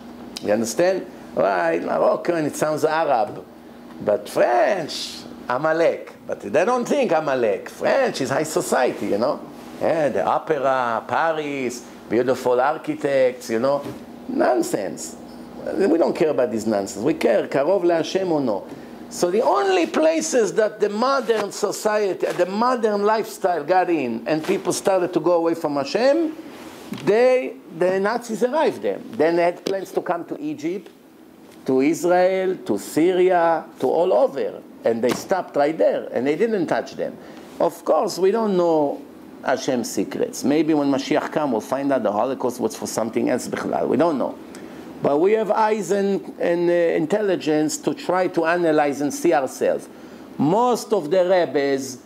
S1: You understand? Right, Moroccan, it sounds Arab. But French, Amalek. But they don't think Amalek. French is high society, you know. Yeah, the opera, Paris, beautiful architects, you know. Nonsense. We don't care about this nonsense. We care, karov leHashem or no. So the only places that the modern society, the modern lifestyle got in, and people started to go away from Hashem, the Nazis arrived there. Then they had plans to come to Egypt, to Israel, to Syria, to all over. And they stopped right there, and they didn't touch them. Of course, we don't know Hashem's secrets. Maybe when Mashiach comes, we'll find out the Holocaust was for something else. We don't know. But we have eyes and intelligence to try to analyze and see ourselves. Most of the rabbis,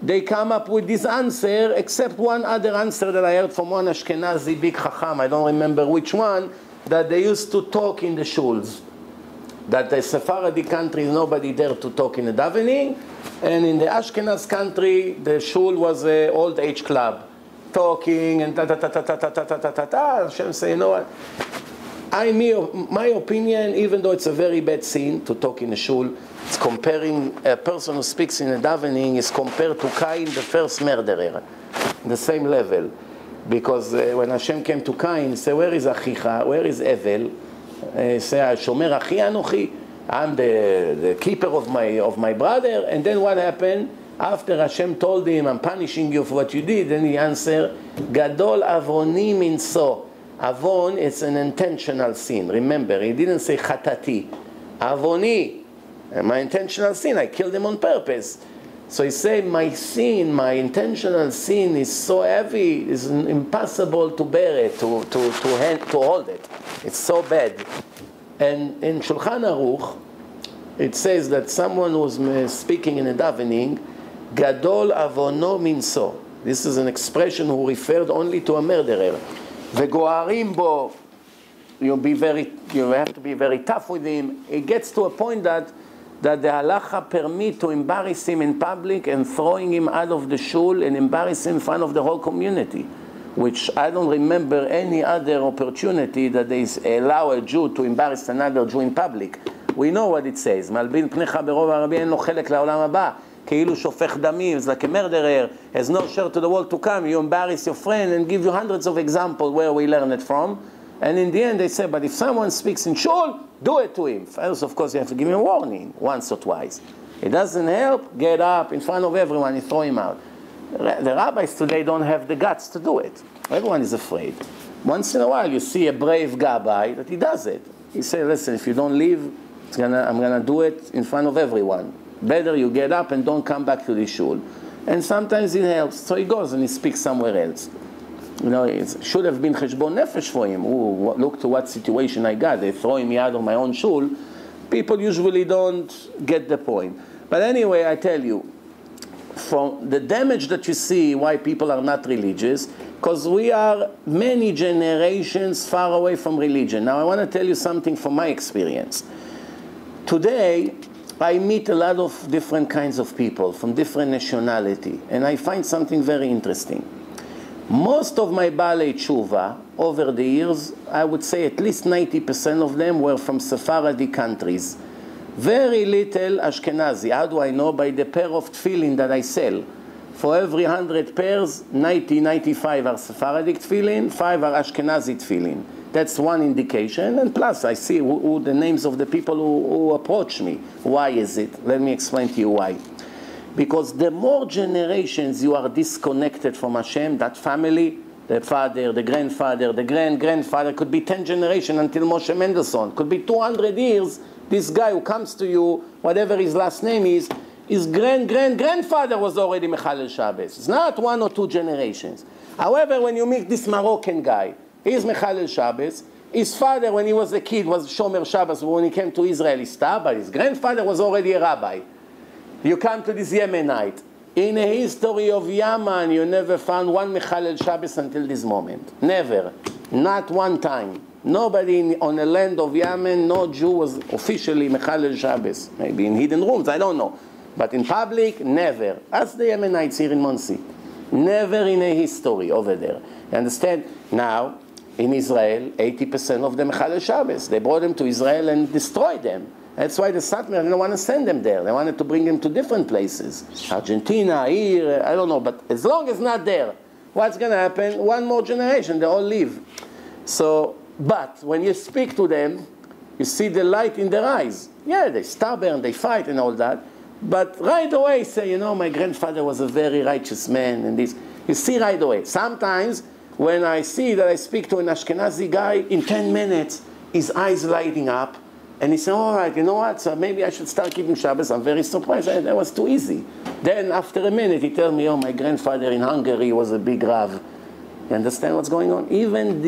S1: they come up with this answer, except one other answer that I heard from one Ashkenazi big Chacham, I don't remember which one, that they used to talk in the shuls. That the Sephardi country, nobody there to talk in the davening, and in the Ashkenaz country, the shul was an old age club, talking and ta-ta-ta-ta-ta-ta-ta-ta-ta-ta. Hashem say, you know what? My opinion, even though it's a very bad sin to talk in a shul, it's comparing a person who speaks in a davening is compared to Cain, the first murderer, the same level. Because when Hashem came to Cain, he said, where is Achicha? Where is Evel? He said, Shomer Achi Anochi. I'm the keeper of my brother. And then what happened? After Hashem told him, I'm punishing you for what you did, then he answered, Gadol Avoni Minso. Avon is an intentional sin. Remember, he didn't say Chatati. Avoni, my intentional sin, I killed him on purpose. So he said, my sin, my intentional sin is so heavy, it's impossible to bear it, to hold it. It's so bad. And in Shulchan Aruch, it says that someone was speaking in a davening, Gadol Avono Minso. This is an expression who referred only to a murderer. Vegoarim bo, you have to be very tough with him. It gets to a point that the halacha permit to embarrass him in public and throwing him out of the shul and embarrass him in front of the whole community, which I don't remember any other opportunity that they allow a Jew to embarrass another Jew in public. We know what it says. Malbin pnecha berov harabi en lo chelek לעולם הבא. כאילו שופך דמים, it's like a murderer, has no share to the world to come. You embarrass your friend and give you hundreds of examples where we learn it from. And in the end they say, but if someone speaks in shul, do it to him. First, of course, you have to give him a warning once or twice. It doesn't help, get up in front of everyone and throw him out. The rabbis today don't have the guts to do it. Everyone is afraid. Once in a while you see a brave rabbi that he does it. He says, listen, if you don't leave, I'm going to do it in front of everyone. Better you get up and don't come back to the shul. And sometimes it helps. So he goes and he speaks somewhere else. You know, it should have been cheshbon nefesh for him. Ooh, look to what situation I got. They're throwing me out of my own shul. People usually don't get the point. But anyway, I tell you, from the damage that you see why people are not religious, because we are many generations far away from religion. Now I want to tell you something from my experience. Today, I meet a lot of different kinds of people from different nationality, and I find something very interesting. Most of my Baalei Tshuva over the years, I would say at least 90% of them were from Sephardi countries. Very little Ashkenazi. How do I know? By the pair of tefillin that I sell. For every 100 pairs, 95 are Sephardic tefillin, 5 are Ashkenazi tefillin. That's one indication, and plus I see who the names of the people who approach me. Why is it? Let me explain to you why. Because the more generations you are disconnected from Hashem, that family, the father, the grandfather, the grand-grandfather, could be 10 generations until Moshe Mendelssohn, could be 200 years, this guy who comes to you, whatever his last name is, his grandfather was already Mechalel Shabbos. It's not 1 or 2 generations. However, when you meet this Moroccan guy, he's Mechalel Shabbos. His father, when he was a kid, was Shomer Shabbos. When he came to Israel, he stopped, but his grandfather was already a rabbi. You come to this Yemenite. In the history of Yemen, you never found one Mechalel Shabbos until this moment. Never. Not one time. Nobody on the land of Yemen, no Jew was officially Mechalel Shabbos. Maybe in hidden rooms, I don't know. But in public, never. Ask the Yemenites here in Monsey. Never in a history over there. You understand? Now, in Israel, 80% of them Mechalel Shabbos. They brought them to Israel and destroyed them. That's why the Satmar didn't want to send them there. They wanted to bring them to different places. Argentina, here, I don't know. But as long as not there, what's going to happen? One more generation, they all leave. So, but when you speak to them, you see the light in their eyes. Yeah, they stubborn, they fight and all that. But right away say, you know, my grandfather was a very righteous man and this. You see right away. Sometimes when I see that I speak to an Ashkenazi guy, in 10 minutes, his eyes lighting up. And he said, all right, you know what? So maybe I should start keeping Shabbos. I'm very surprised. That was too easy. Then after a minute, he told me, oh, my grandfather in Hungary was a big Rav. You understand what's going on? Even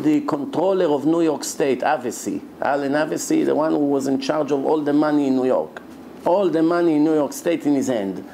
S1: the controller of New York State, Avesi, Allen Avesi, the one who was in charge of all the money in New York. All the money in New York State in his hand.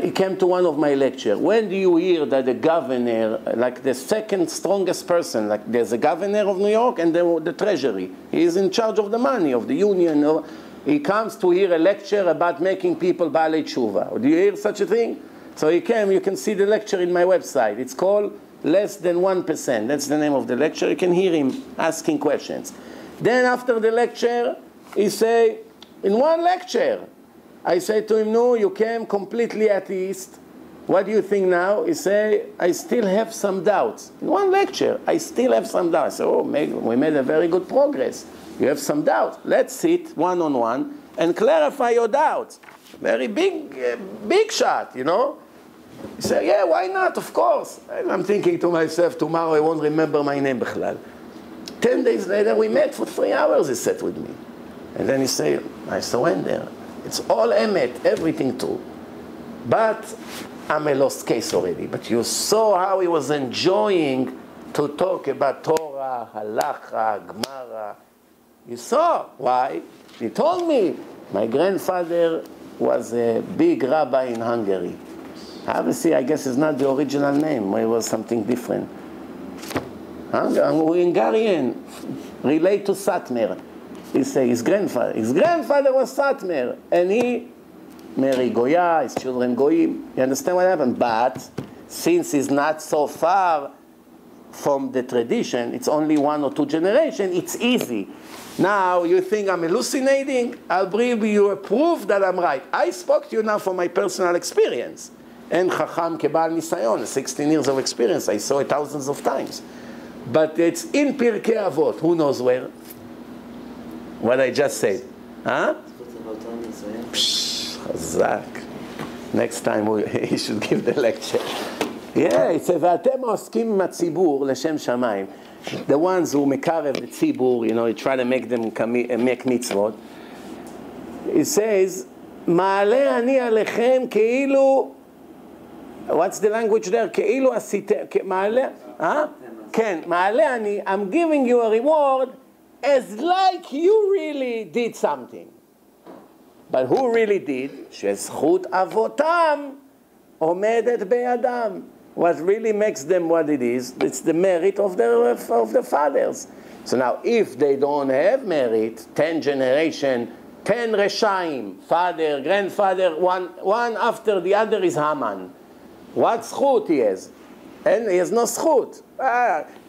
S1: He came to one of my lectures. When do you hear that the governor, like the second strongest person, like there's a governor of New York and the treasury. He is in charge of the money, of the union. He comes to hear a lecture about making people Baalei Tshuva. Do you hear such a thing? So he came, you can see the lecture in my website. It's called Less Than 1%. That's the name of the lecture. You can hear him asking questions. Then after the lecture, he say, in one lecture, I say to him, no, you came completely atheist. What do you think now? He say, I still have some doubts. In one lecture, I still have some doubts. I say, oh, we made a very good progress. You have some doubts. Let's sit one-on-one and clarify your doubts. Very big shot, you know. He said, yeah, why not? Of course. And I'm thinking to myself, tomorrow I won't remember my name, Bechlal. 10 days later, we met for 3 hours, he sat with me. And then he said, I surrender. It's all emet, everything true. But I'm a lost case already. But you saw how he was enjoying to talk about Torah, Halacha, Gemara. You saw. Why? He told me, my grandfather was a big rabbi in Hungary. Obviously, I guess it's not the original name. It was something different. Hungarian, relate to Satmar. He said his grandfather was Satmar, and he married Goya, his children Goyim. You understand what happened? But since he's not so far from the tradition, it's only 1 or 2 generations, it's easy. Now you think I'm hallucinating? I'll bring you a proof that I'm right. I spoke to you now from my personal experience. And Chacham Kebal Nisayon, 16 years of experience. I saw it thousands of times. But it's in Pirkei Avot. Who knows where? What I just said. Huh? Psh, Chazak. Next time he should give the lecture. Yeah, it says, ואתם העוסקים עם הציבור לשם שמיים. The ones who מקרב the ציבור, you know, you try to make them make mitzvot. It says, מעלה אני עליכם כאילו, what's the language there? כאילו עשיתם, מעלה, כן, מעלה אני, I'm giving you a reward as like you really did something. But who really did? שזכות אבותם עומדת בידם. What really makes them what it is, it's the merit of the fathers. So now, if they don't have merit, 10 generation, 10 Reshaim, father, grandfather, one after the other is Haman. What zchut he has? And he has no zchut.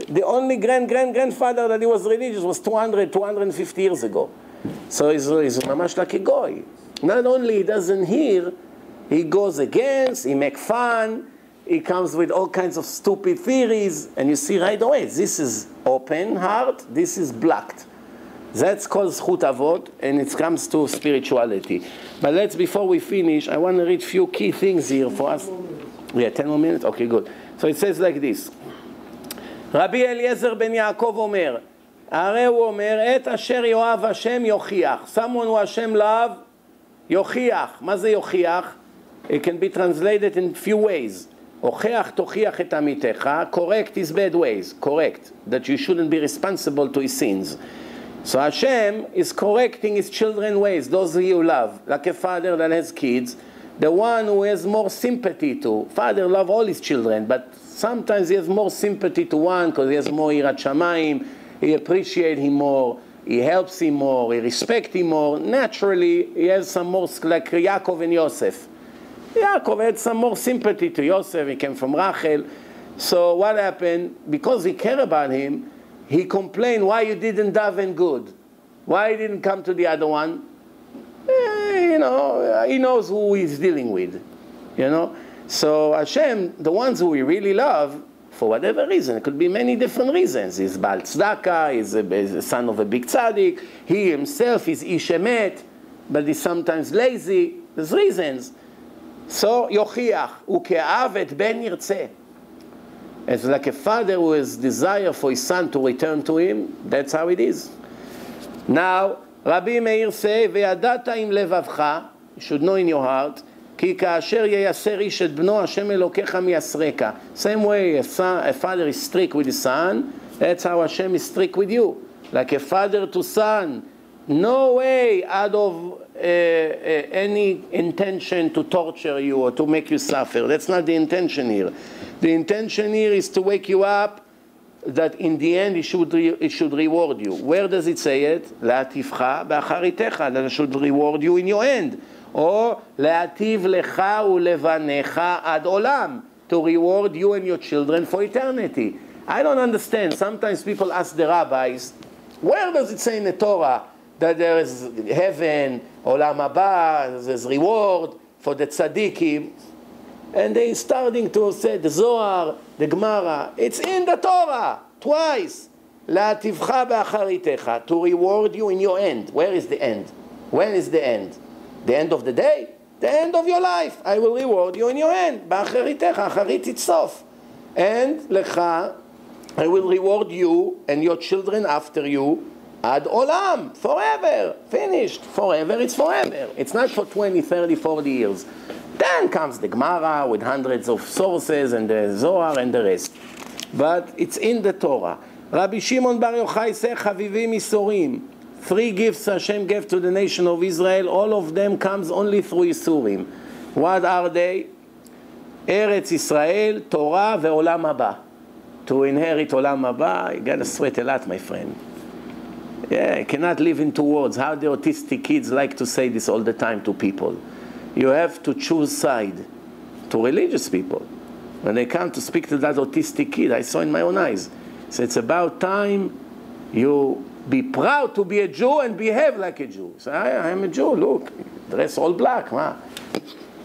S1: The only grandfather that he was religious was 250 years ago. So he's mamash like a goy. Not only he doesn't hear, he goes against, he makes fun, he comes with all kinds of stupid theories, and you see right away, this is open heart, this is blocked. That's called zchut avot, and it comes to spirituality. But before we finish, I want to read a few key things here for us. Yeah, 10 more minutes? Okay, good. So it says like this. Rabbi Eliezer ben Yaakov אומר, הרי הוא אומר, את אשר יאהב השם יוכיח. Someone who Hashem love, יוכיח. מה זה יוכיח? It can be translated in few ways. הוכיח תוכיח את עמיתך. Correct his bad ways. Correct. That you shouldn't be responsible to his sins. So Hashem is correcting his children's ways, those you love. Like a father that has kids, The one who has more sympathy to, father loves all his children, but sometimes he has more sympathy to one because he has more yirat shamayim, he appreciates him more, he helps him more, he respects him more. Naturally, he has some more, like Yaakov and Yosef. Yaakov had some more sympathy to Yosef, he came from Rachel. So what happened? Because he cared about him, he complained, why you didn't daven good? Why you didn't come to the other one? You know, he knows who he's dealing with, you know. So Hashem, the ones who we really love, for whatever reason, it could be many different reasons. He's Baal Tzedakah, he's a son of a big tzaddik, he himself is Ish Emet, but he's sometimes lazy. There's reasons. So, Yochiach, uke'av et ben yirtzeh. It's like a father who has desire for his son to return to him. That's how it is. Now, Rabbi Meir say, ve'yadata im levavcha, you should know in your heart, ki ka'asher yeyaser ish et bno Hashem elokecha miyasreka. Same way a father is strict with his son, that's how Hashem is strict with you. Like a father to son, no way out of any intention to torture you or to make you suffer. That's not the intention here. The intention here is to wake you up, that in the end it should reward you. Where does it say it? La'ativcha ba'acharitecha, that it should reward you in your end. Or la'ativ lecha ulevanecha ad olam, to reward you and your children for eternity. I don't understand. Sometimes people ask the rabbis, where does it say in the Torah that there is heaven, olam haba, there's reward for the tzaddikim? And they starting to say the Zohar, the Gemara. It's in the Torah twice. La'ativcha ba'acharitecha, to reward you in your end. Where is the end? When is the end? The end of the day? The end of your life. I will reward you in your end. Ba'acharitecha, acharit itsof. And lecha, I will reward you and your children after you ad olam, forever. Finished. Forever, it's forever. It's not for 20, 30, 40 years. Then comes the Gemara with hundreds of sources and the Zohar and the rest. But it's in the Torah. Rabbi Shimon Bar Yochai said, Chavivim Isurim. 3 gifts Hashem gave to the nation of Israel. All of them comes only through Isurim. What are they? Eretz Israel, Torah, ve'olam haba. To inherit olam haba, you gotta sweat a lot, my friend. Yeah, you cannot live in 2 words. How the autistic kids like to say this all the time to people. You have to choose side. To religious people, when they come to speak to that autistic kid, I saw in my own eyes. So it's about time you be proud to be a Jew and behave like a Jew. So I am a Jew, look, dress all black. Huh?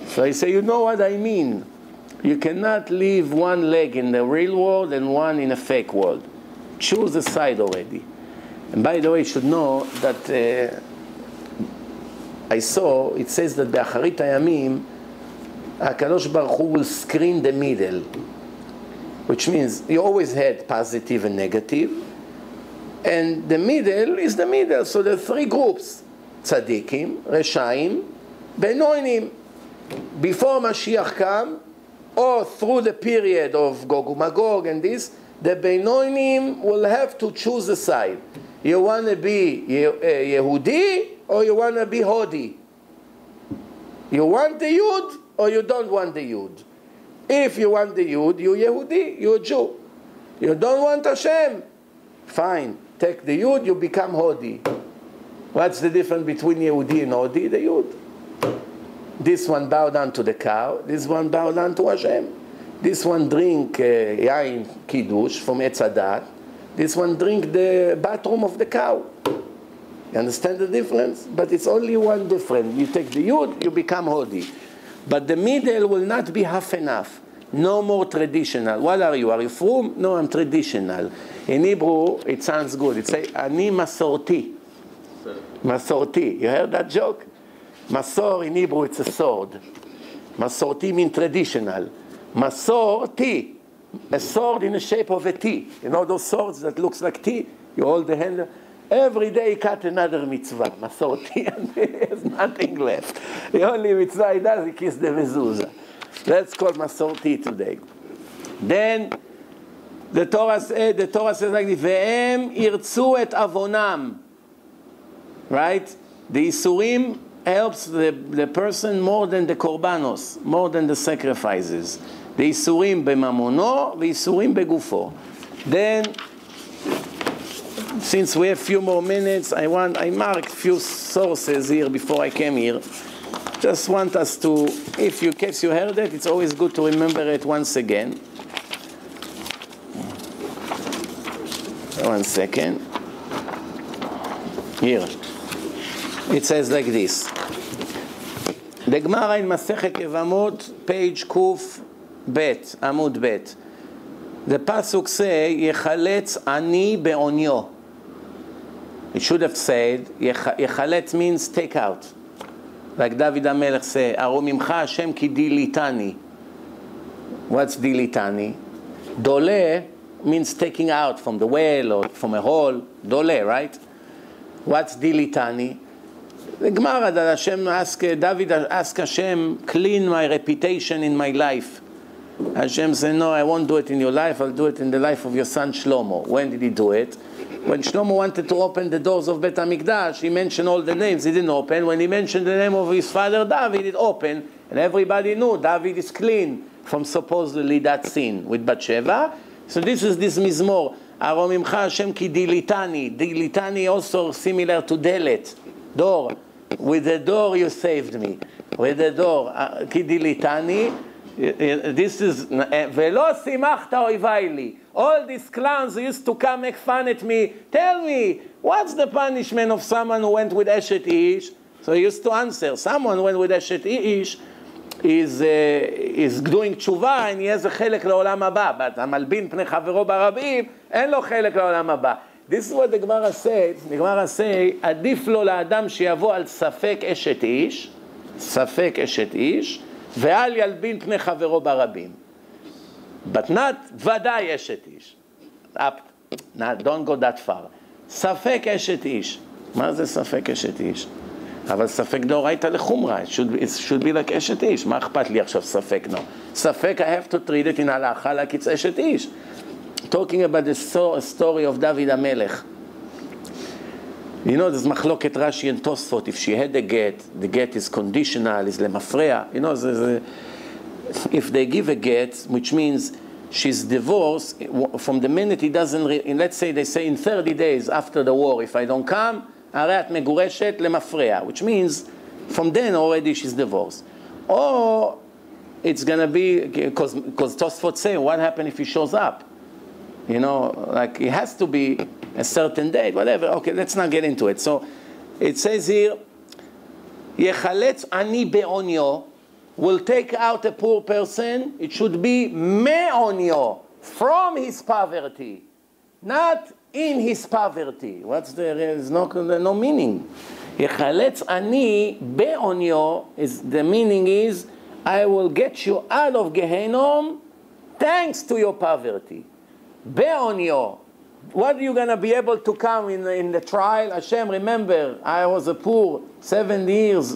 S1: So I say, you know what I mean. You cannot leave one leg in the real world and one in a fake world. Choose a side already. And by the way, you should know that I saw, it says that Be'acharit Hayamim, HaKadosh Baruch Hu will screen the middle, which means you always had positive and negative, and the middle is the middle. So there are 3 groups: Tzadikim, Reshaim, Benoinim. Before Mashiach come, or through the period of Gog uMagog and this, the Benoinim will have to choose a side. You want to be Yehudi, or you want to be Hodi? You want the Yud, or you don't want the Yud? If you want the Yud, you're Yehudi, you're a Jew. You don't want Hashem? Fine, take the Yud, you become Hodi. What's the difference between Yehudi and Hodi? The Yud. This one bow down to the cow, this one bow down to Hashem. This one drink Yain Kiddush from Etz Hadat, this one drink the bathroom of the cow. You understand the difference? But it's only one difference. You take the Yud, you become Hodi. But the middle will not be half enough. No more traditional. What are you? Are you frum? No, I'm traditional. In Hebrew, it sounds good. It says, Ani Masorti. Masorti. You heard that joke? Masor in Hebrew, it's a sword. Masorti means traditional. Masorti. A sword in the shape of a T. You know those swords that looks like T? You hold the handle. Every day he cut another mitzvah. Masorti, and there's nothing left. The only mitzvah he does, he kiss the mezuzah. That's called Masorti today. Then the Torah says like this, Ve'em irtzu et avonam. Right? The Isurim helps the person more than the korbanos, more than the sacrifices. The isurim b'mamono, the isurim begufo. Then, since we have few more minutes, I marked few sources here before I came here. Just want us to, in case you heard it, it's always good to remember it once again. 1 second. Here. It says like this. The Gemara in Masechet Yevamot, page Kuf Bet, Amud Bet. The pasuk say, Yechaletz ani be'onyo. It should have said, Yechaletz means take out. Like David HaMelech say, Aromimcha Hashem ki dilitani. What's dilitani? Dole means taking out from the well or from a hole. Dole, right? What's dilitani? The Gemara that David asked Hashem, clean my reputation in my life. Hashem said, no, I won't do it in your life, I'll do it in the life of your son Shlomo. When did he do it? When Shlomo wanted to open the doors of Bet HaMikdash, he mentioned all the names, he didn't open. When he mentioned the name of his father David, it opened, and everybody knew David is clean from supposedly that sin with Bathsheba. So this is this Mizmor, Aromimcha Hashem ki dilitani. Dilitani also similar to delet, door. With the door you saved me. With the door, ki dilitani. This is Velo simachta oivai li. All these clowns who used to come make fun at me. Tell me, what's the punishment of someone who went with Eshet Ish? So he used to answer. Someone who went with Eshet Ish is doing tshuva and he has a chelek לעולם הבא. But המלבין פני חברו ברבים, אין לו חלק לעולם הבא. This is what the Gemara says. The Gemara say, עדיף לו לאדם שיבוא על ספק אשת איש, ספק אשת איש, ואל ילבין פני חברו ברבים. But not ודאי אשת איש. Don't go that far. ספק אשת איש. מה זה ספק אשת איש? אבל ספק דאורייתא לחומרא. It should be like אשת איש. מה אכפת לי עכשיו ספק? No. ספק, I have to treat it in הלכה like it's אשת איש. Talking about the story of David HaMelech. You know, there's machloket Rashi and Tosfot. If she had the get is conditional, is lemafreya. You know, if they give a get, which means she's divorced, from the minute he doesn't, let's say they say in 30 days after the war, if I don't come, הרי את מגורשת למפרע, which means from then already she's divorced. Or it's going to be, because Tosfot say, what happened if he shows up? You know, like it has to be a certain date, whatever. Okay, let's not get into it. So it says here, Yechaletz ani be'onyo, will take out a poor person. It should be me'onyo, from his poverty, not in his poverty. There's no meaning. Yechaletz ani be'onyo, the meaning is, I will get you out of Gehenom thanks to your poverty. Be'onyo, what are you going to be able to come in the trial? Hashem, remember, I was a poor, 7 years,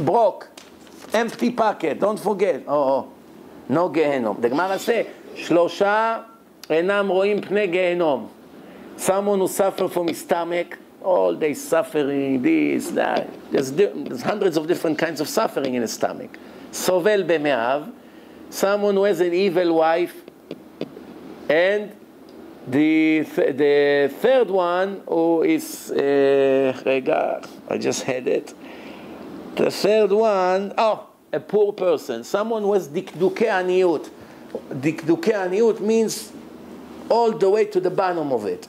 S1: broke, empty pocket, don't forget. No Gehenom. The Gemara say, Shlosha enam roim pnei Gehenom. Someone who suffers from his stomach, all day suffering, this, that. There's hundreds of different kinds of suffering in his stomach. Sovel b'me'av, someone who has an evil wife, and the third one who is, I just had it. The third one, a poor person, someone who has dikdukei aniyut. Dikdukei aniyut means all the way to the bottom of it.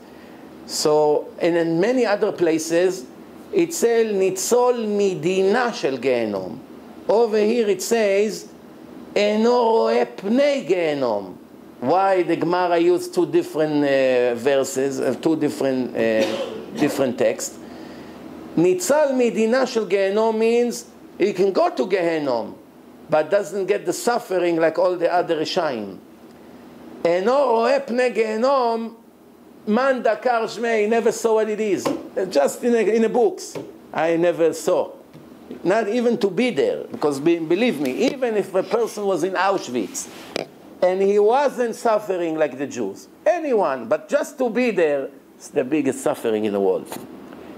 S1: So, and in many other places, it says nitzol midina shel gehenom. Over here it says eno roe pnei gehenom. Why the Gemara used two different verses, two different texts? Nitzal midina shel gehenom means he can go to Gehenom, but doesn't get the suffering like all the other Rishaim. Eno roe pnei gehenom, man dakar shmei, he never saw what it is. Just in the books, I never saw. Not even to be there, because believe me, even if a person was in Auschwitz, and he wasn't suffering like the Jews, anyone, but just to be there, it's the biggest suffering in the world.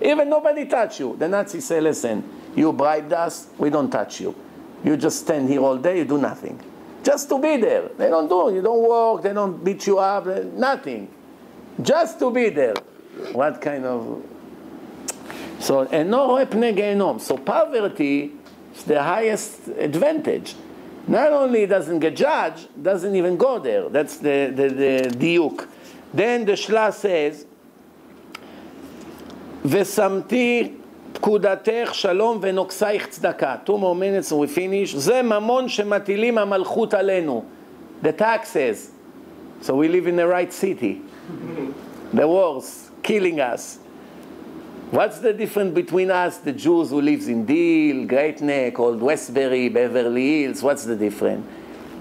S1: Even nobody touch you. The Nazis say, listen, You bribed us, we don't touch you. You just stand here all day, you do nothing. Just to be there. They don't do, you don't work, they don't beat you up, nothing. Just to be there. What kind of... So, and no רואה פני גיהנום. So poverty is the highest advantage. Not only it doesn't get judged, doesn't even go there. That's the diuk. Then the Shla says, ושמתי פקודתך שלום ונוקסייך צדקה. 2 more minutes and we finish. זה ממון שמטילים המלכות עלינו. The taxes. So we live in the right city. The wars, killing us. What's the difference between us, the Jews who lives in Deal, Great Neck, Old Westbury, Beverly Hills? What's the difference?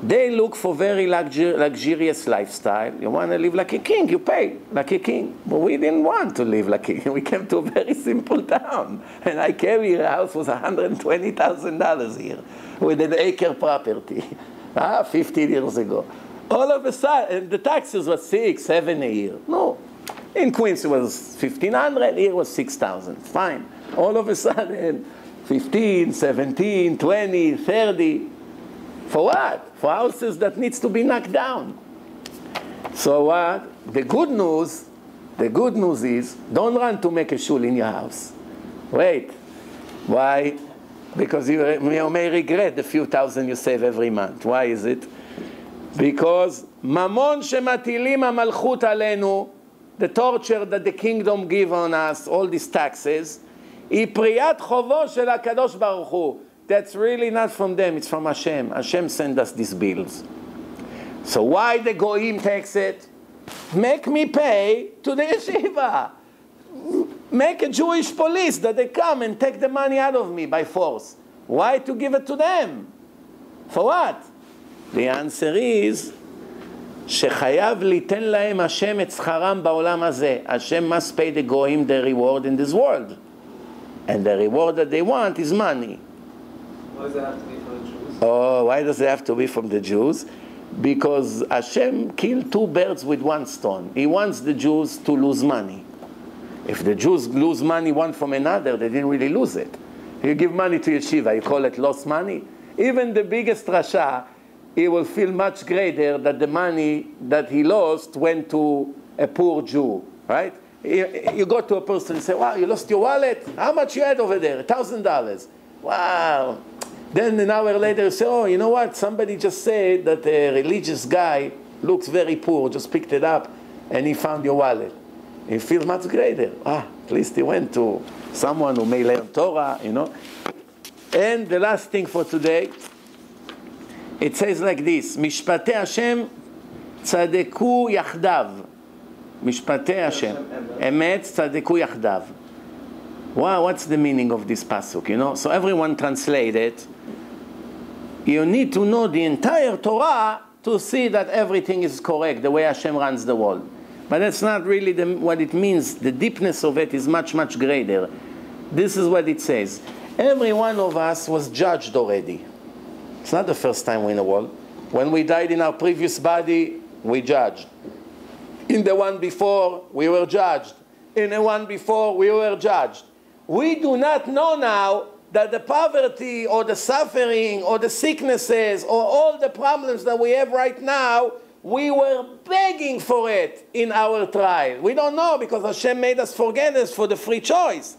S1: They look for very luxurious lifestyle. You want to live like a king, you pay like a king. But we didn't want to live like a king. We came to a very simple town. And I came here, a house was $120,000 here, with an acre property, 15 years ago. All of a sudden, the taxes were 6, 7 a year. No. In Queens it was 1,500, here was 6,000. Fine. All of a sudden, 15, 17, 20, 30. For what? For houses that needs to be knocked down. So what? The good news is, don't run to make a shul in your house. Wait. Why? Because you may regret the few thousand you save every month. Why is it? Because mamon shematilim hamalchut alenu, the torture that the kingdom give on us, all these taxes, היא פריאת חובו של הקדוש ברוך הוא. That's really not from them, it's from Hashem. Hashem sent us these bills. So why the goyim tax it? Make me pay to the yeshiva. Make a Jewish police that they come and take the money out of me by force. Why to give it to them? For what? The answer is, שחייב ליתן להם השם את שכרם בעולם הזה. Hashem must pay the goyim the reward in this world. And the reward that they want is money.
S2: Why does it have to be from the Jews?
S1: Oh, why does it have to be from the Jews? Because Hashem killed 2 birds with 1 stone. He wants the Jews to lose money. If the Jews lose money one from another, they didn't really lose it. You give money to yeshiva, you call it lost money? Even the biggest rasha, he will feel much greater that the money that he lost went to a poor Jew, right? You go to a person and say, wow, you lost your wallet? How much you had over there? $1,000. Wow. Then an hour later you say, oh, you know what? Somebody just said that a religious guy looks very poor, just picked it up, and he found your wallet. You feel much greater. At least he went to someone who may learn Torah, you know. And the last thing for today, it says like this, משפטי השם צדקו יחדיו. משפטי השם, אמת צדקו יחדיו. Wow, what's the meaning of this pasuk, you know? So everyone translate it. You need to know the entire Torah to see that everything is correct, the way Hashem runs the world. But that's not really what it means. The deepness of it is much, much greater. This is what it says. Every one of us was judged already. It's not the first time we're in the world. When we died in our previous body, we judged. In the one before, we were judged. In the one before, we were judged. We do not know now that the poverty or the suffering or the sicknesses or all the problems that we have right now, we were begging for it in our trial. We don't know because Hashem made us forget us for the free choice.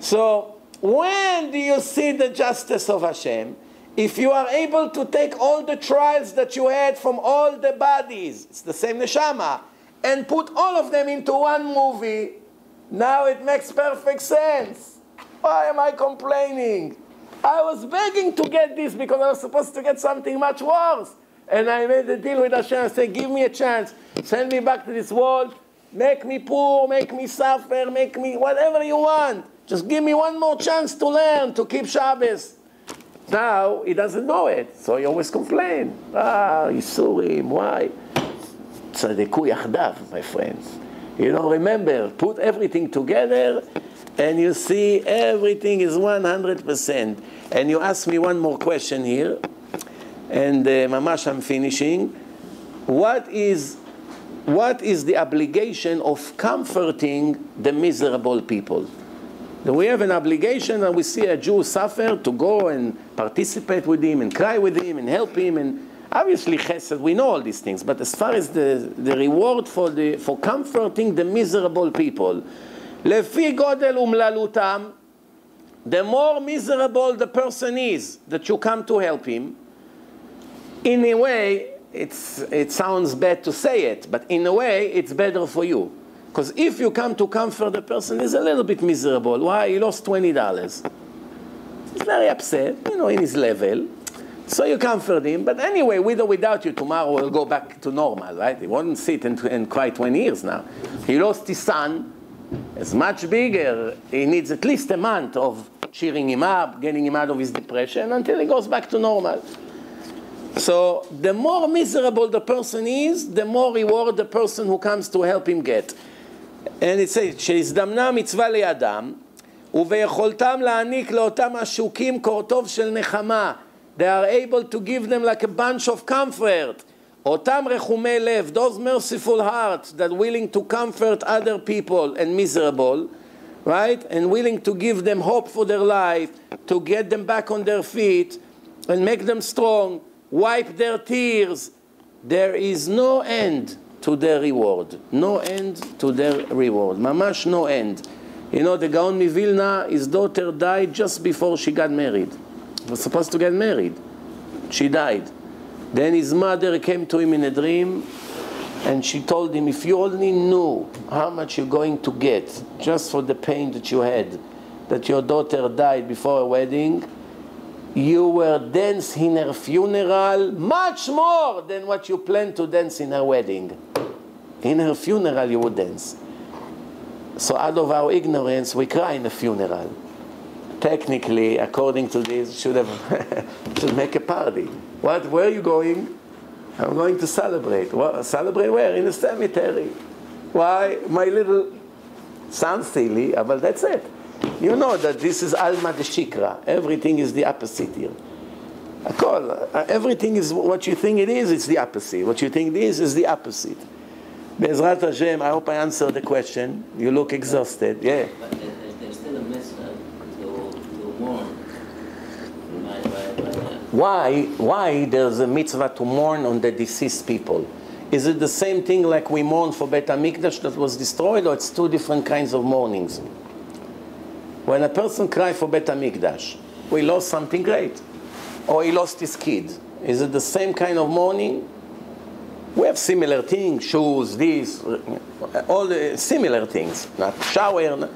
S1: So when do you see the justice of Hashem? If you are able to take all the trials that you had from all the bodies, it's the same neshama, and put all of them into one movie, now it makes perfect sense. Why am I complaining? I was begging to get this because I was supposed to get something much worse. And I made a deal with Hashem. I said, give me a chance. Send me back to this world. Make me poor, make me suffer, make me whatever you want. Just give me one more chance to learn, to keep Shabbos. Now, he doesn't know it. So he always complains. Yisurim, why? Tzadeku yachdav, my friends. You know, remember, put everything together and you see everything is 100%. And you ask me one more question here. And mamash, I'm finishing. What is the obligation of comforting the miserable people? That we have an obligation, and we see a Jew suffer, to go and participate with him and cry with him and help him. And obviously chesed, we know all these things. But as far as the reward for comforting the miserable people, lefi godel umlalutam, the more miserable the person is that you come to help him, in a way, it sounds bad to say it, but in a way, it's better for you. Because if you come to comfort the person, he's a little bit miserable. Why? He lost $20. He's very upset, in his level. So you comfort him. But anyway, with or without you, tomorrow will go back to normal, right? He won't sit and cry 20 years now. He lost his son. It's much bigger. He needs at least a month of cheering him up, getting him out of his depression until he goes back to normal. So the more miserable the person is, the more reward the person who comes to help him get. And it says, שהזדמנה מצווה לידם, וביכולתם להעניק לאותם עשוקים קורטוב של נחמה. They are able to give them like a bunch of comfort. אותם רחומי לב, those merciful hearts that willing to comfort other people and miserable, right? And willing to give them hope for their life, to get them back on their feet, and make them strong, wipe their tears. There is no end to their reward. No end to their reward. Mamash no end. The Gaon Mivilna, his daughter died just before she got married. She was supposed to get married. She died. Then his mother came to him in a dream, and she told him, if you only knew how much you're going to get just for the pain that you had, that your daughter died before a wedding, you will dance in her funeral much more than what you planned to dance in her wedding. In her funeral you would dance. So out of our ignorance, we cry in a funeral. Technically, according to this, should make a party. What? Where are you going? I'm going to celebrate. What? Celebrate where? In the cemetery. Why? My little... Sounds silly, but that's it. You know that this is Alma de Shikra. Everything is the opposite here. Everything is what you think it is, it's the opposite. What you think it is the opposite. Be'ezrat Hashem, I hope I answered the question. You look exhausted. Yeah.
S3: But there's still a mitzvah to mourn.
S1: Why there's a mitzvah to mourn on the deceased people? Is it the same thing like we mourn for Beit HaMikdash that was destroyed, or it's two different kinds of mournings? When a person cries for Beit HaMikdash, we lost something great, or he lost his kid. Is it the same kind of mourning? We have similar things, shoes, this, all the similar things. Not shower,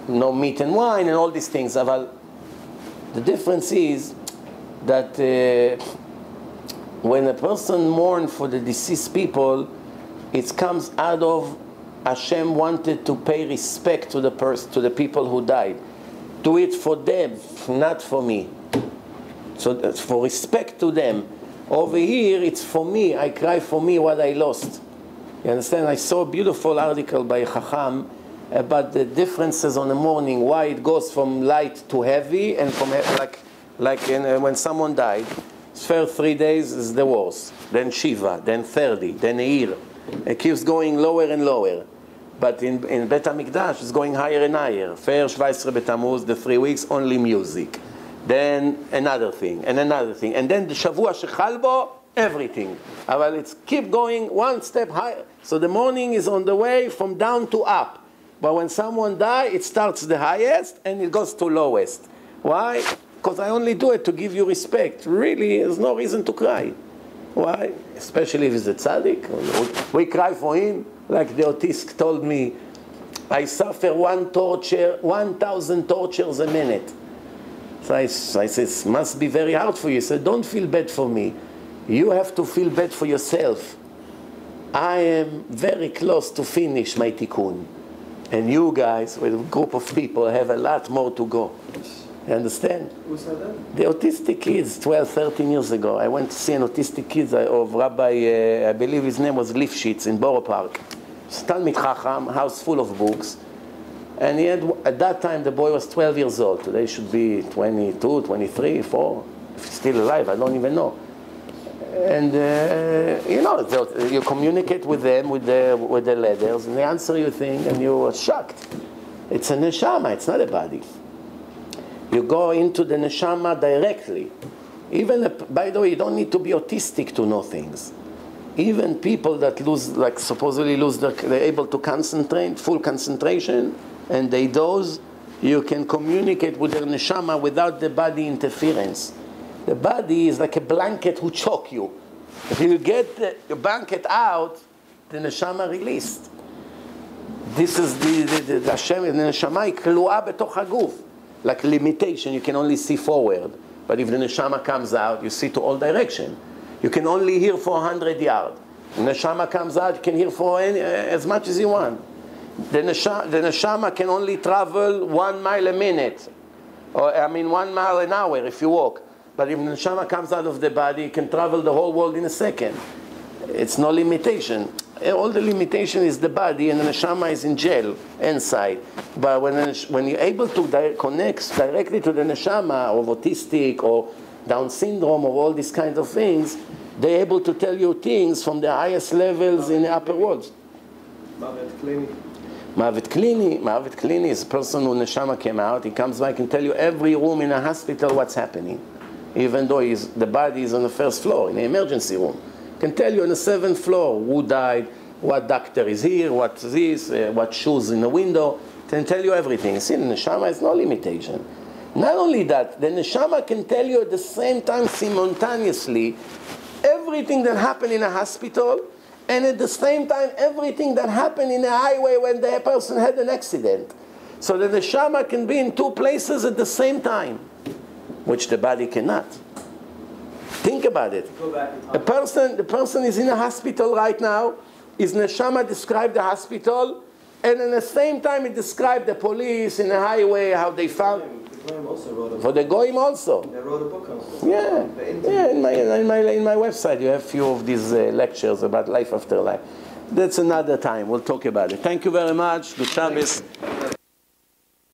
S1: no meat and wine, and all these things. But the difference is that when a person mourns for the deceased people, it comes out of Hashem wanted to pay respect to the people who died. Do it for them, not for me. So that's for respect to them. Over here, it's for me. I cry for me what I lost. You understand? I saw a beautiful article by Chacham about the differences on the morning, why it goes from light to heavy, and from when someone died, first 3 days is the worst, then Shiva, then 30, then a year. It keeps going lower and lower. But in Beit HaMikdash, it's going higher and higher. First 17 B'Tammuz, the 3 weeks, only music. Then another thing, and another thing. And then the Shavua Shechal Bo, everything. But it's keep going one step higher. So the morning is on the way from down to up. But when someone dies, it starts the highest and it goes to lowest. Why? Because I only do it to give you respect. Really, there's no reason to cry. Why? Especially if it's a tzaddik. We cry for him. Like the autist told me, I suffer 1,000 tortures a minute. So I said, it must be very hard for you. He said, don't feel bad for me. You have to feel bad for yourself. I am very close to finish my tikkun. And you guys, with a group of people, have a lot more to go. You understand?
S2: Who said that?
S1: The autistic kids, 12, 13 years ago. I went to see an autistic kid of Rabbi, I believe his name was Lifshitz in Borough Park. Talmid Chacham, house full of books. And he had, at that time, the boy was 12 years old. Today should be 22, 23, 4. If he's still alive, I don't even know. And, you communicate with them with the letters, and they answer you thing, and you are shocked. It's a neshama, it's not a body. You go into the neshama directly. Even, by the way, you don't need to be autistic to know things. Even people that lose, like supposedly lose they're able to concentrate, full concentration, and they doze, you can communicate with their neshama without the body interference. The body is like a blanket who choke you. If you get the blanket out, the neshama released. This is the Hashem, the neshama היא כלואה בתוך הגוף. Like limitation, you can only see forward. But if the neshama comes out, you see to all direction. You can only hear for 100 yards. The neshama comes out, you can hear for as much as you want. The neshama can only travel 1 mile a minute. Or 1 mile an hour if you walk. But if the neshama comes out of the body, it can travel the whole world in a second. It's no limitation. All the limitation is the body, and the neshama is in jail inside. But when you're able to connect directly to the neshama of autistic or Down syndrome or all these kinds of things, they're able to tell you things from the highest levels in the upper worlds. Mavet Klini is a person who neshama came out. He comes back and tell you every room in a hospital what's happening, even though the body is on the first floor in the emergency room. Can tell you on the 7th floor who died, what doctor is here, what this, what shoes in the window. Can tell you everything. See, the neshama has no limitation. Not only that, the neshama can tell you at the same time simultaneously everything that happened in a hospital, and at the same time everything that happened in a highway when the person had an accident. So the neshama can be in 2 places at the same time, which the body cannot. Think about it. The person is in a hospital right now. His neshama described the hospital, and at the same time it described the police in the highway, how they found.
S2: The Goyim also wrote a book.
S1: For the Goyim also.
S2: They wrote a book also.
S1: Yeah. In my website you have a few of these lectures about life after life. That's another time. We'll talk about it. Thank you very much. Good Shabbos.